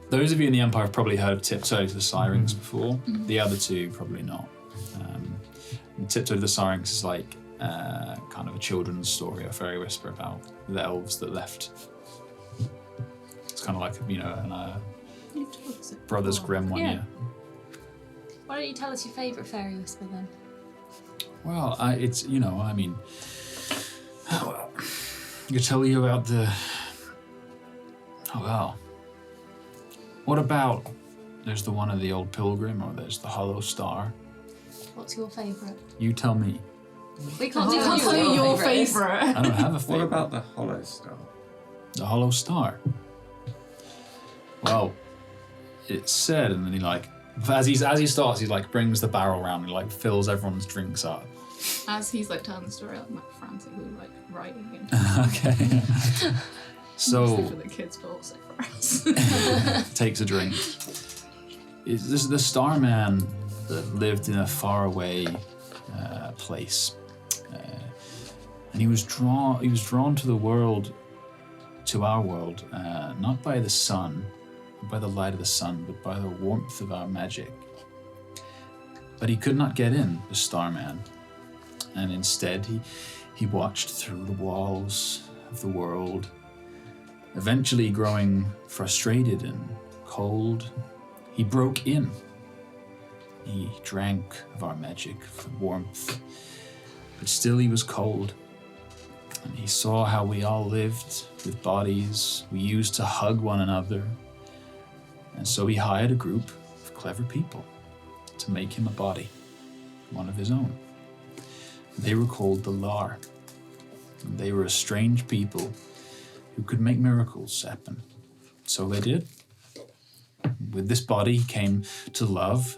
Those of you in the Empire have probably heard of Tiptoe to the Syrinx before. The other two, probably not. Tiptoe to the Syrinx is like kind of a children's story, a fairy whisper about the elves that left. It's kind of like, Brothers Grimm one, yeah. Why don't you tell us your favourite fairy whisper then? Well, I could tell you about what about, there's the one of the old pilgrim, or there's the hollow star? What's your favourite? You tell me. We can't tell you your favourite. I don't have a What favorite. about the hollow star? The hollow star? Well, it's said, and then he as he starts, he brings the barrel around and fills everyone's drinks up. As he's telling the story, I'm frantically writing it. Okay. So Mostly for the kids, but also for us. takes a drink. This is the Starman that lived in a faraway place, and he was drawn to the world, to our world, not by the sun, by the light of the sun, but by the warmth of our magic. But he could not get in, the Starman, and instead he watched through the walls of the world. Eventually, growing frustrated and cold, he broke in. He drank of our magic for warmth, but still he was cold. And he saw how we all lived with bodies we used to hug one another. And so he hired a group of clever people to make him a body, one of his own. They were called the Lar. And they were a strange people who could make miracles happen. So they did. With this body, he came to love,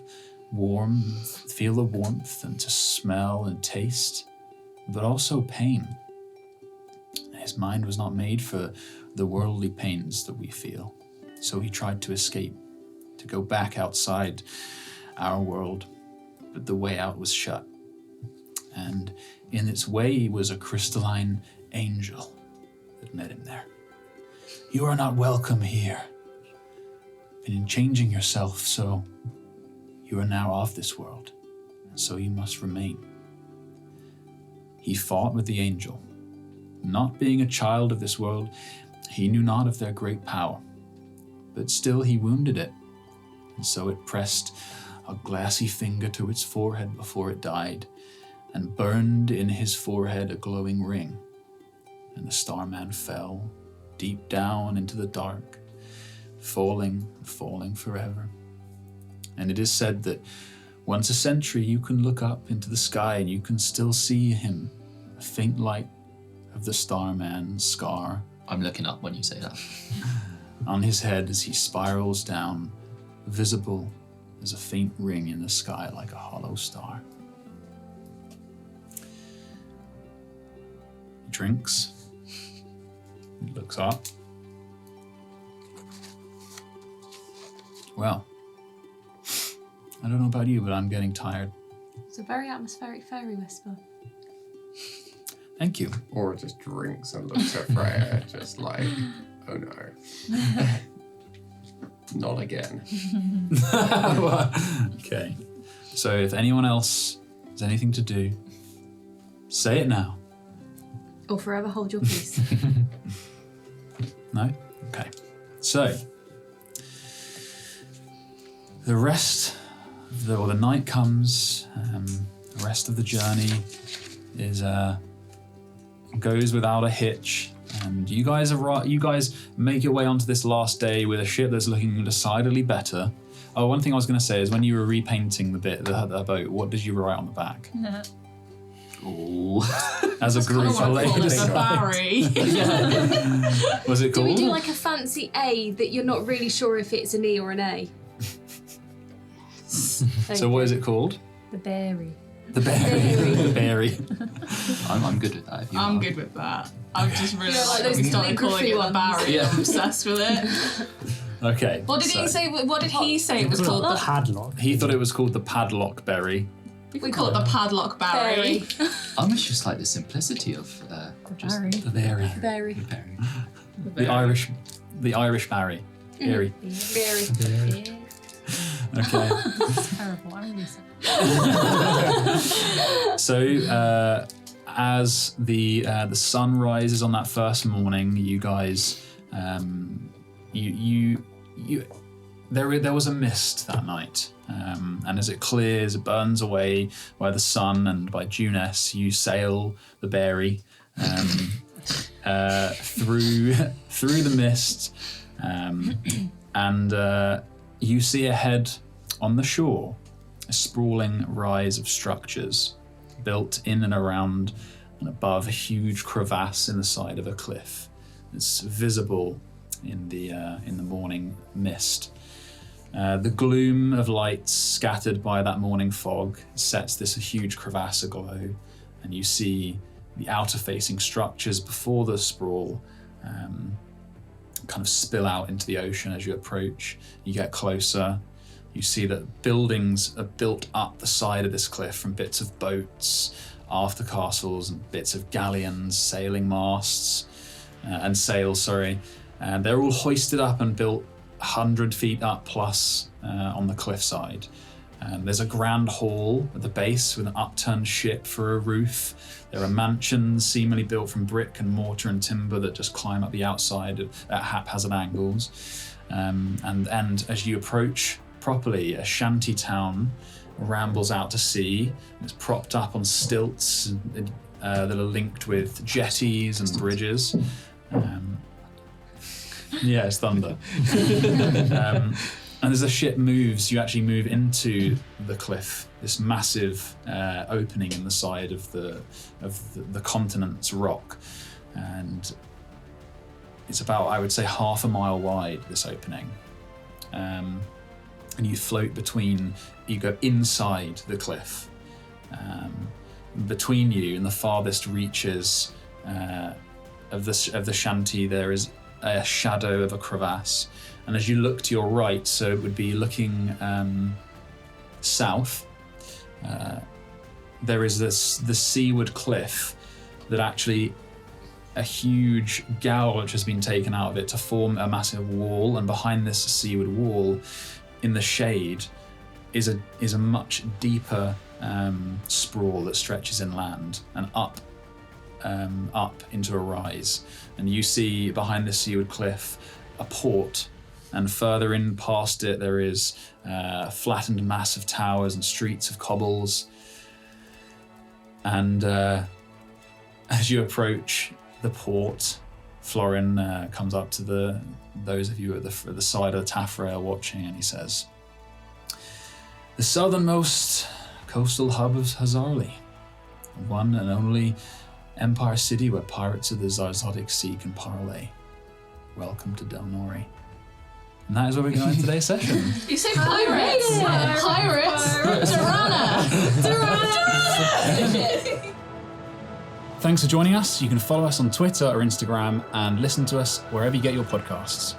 feel the warmth, and to smell and taste, but also pain. His mind was not made for the worldly pains that we feel. So he tried to escape, to go back outside our world, but the way out was shut. And in its way was a crystalline angel that met him there. You are not welcome here. And in changing yourself, so you are now of this world, and so you must remain. He fought with the angel. Not being a child of this world, he knew not of their great power, but still he wounded it, and so it pressed a glassy finger to its forehead before it died, and burned in his forehead a glowing ring, and the starman fell deep down into the dark, falling and falling forever. And it is said that once a century you can look up into the sky and you can still see him, a faint light of the starman's scar I'm looking up when you say that. on his head as he spirals down, visible as a faint ring in the sky like a hollow star. He drinks. He looks up. Well, I don't know about you, but I'm getting tired. It's a very atmospheric fairy whisper. Thank you. Or just drinks and looks at Freya, just like, oh no. Not again. Okay. So if anyone else has anything to do, say it now. Or forever hold your peace. No? Okay. So, the rest, the night comes, the rest of the journey is goes without a hitch, and you guys make your way onto this last day with a ship that's looking decidedly better. Oh, one thing I was going to say is when you were repainting the boat, what did you write on the back? Ooh. As a group, I want to call it a Barry. Was it Do cool? we do like a fancy A that you're not really sure if it's an E or an A? So what is it called? The berry. The berry. The berry. I'm good with that. If you I'm are. good with that. I've just really Yeah, like like those started calling it the calligraphy Barry. ones. I'm obsessed with it. Okay. What did he say? What did he say it was Call called? it padlock. He thought it was called the padlock berry. We call it the padlock Barry. I almost just like the simplicity of just Barry. The berry. Berry. the berry. The Irish berry. Berry. Berry. Okay. That's terrible. I'm really sorry. So as the sun rises on that first morning, you guys, there was a mist that night, and as it clears, it burns away by the sun, and by Juness, you sail the berry through the mist, and you see ahead on the shore a sprawling rise of structures built in and around and above a huge crevasse in the side of a cliff. It's visible in the morning mist. The gloom of lights scattered by that morning fog sets this huge crevasse aglow, and you see the outer-facing structures before the sprawl kind of spill out into the ocean as you approach. You get closer. You see that buildings are built up the side of this cliff from bits of boats, after castles, and bits of galleons, sailing masts, and sails, sorry. And they're all hoisted up and built 100 feet up plus on the cliffside. There's a grand hall at the base with an upturned ship for a roof. There are mansions seemingly built from brick and mortar and timber that just climb up the outside at haphazard angles. And as you approach properly, a shanty town rambles out to sea. It's propped up on stilts that are linked with jetties and bridges. Yeah, it's thunder. And as the ship moves, you actually move into the cliff, this massive opening in the side of the continent's rock. And it's about, I would say, half a mile wide, this opening. And you float between, you go inside the cliff. Between you, in the farthest reaches of the shanty, there is a shadow of a crevasse. And as you look to your right, so it would be looking south, there is the seaward cliff that actually a huge gouge has been taken out of it to form a massive wall, and behind this seaward wall, in the shade, is a much deeper sprawl that stretches inland and up into a rise. And you see behind this seaward cliff a port, and further in past it there is a flattened mass of towers and streets of cobbles. And as you approach the port, Florin comes up to those of you at the side of the taffrail watching, and he says, "The southernmost coastal hub of Hazarli, one and only Empire City where pirates of the Zarzotic Sea can parlay. Welcome to Delnori." And that is where we're going today's session. You say pirates! Pirates! Tirana! Thanks for joining us. You can follow us on Twitter or Instagram and listen to us wherever you get your podcasts.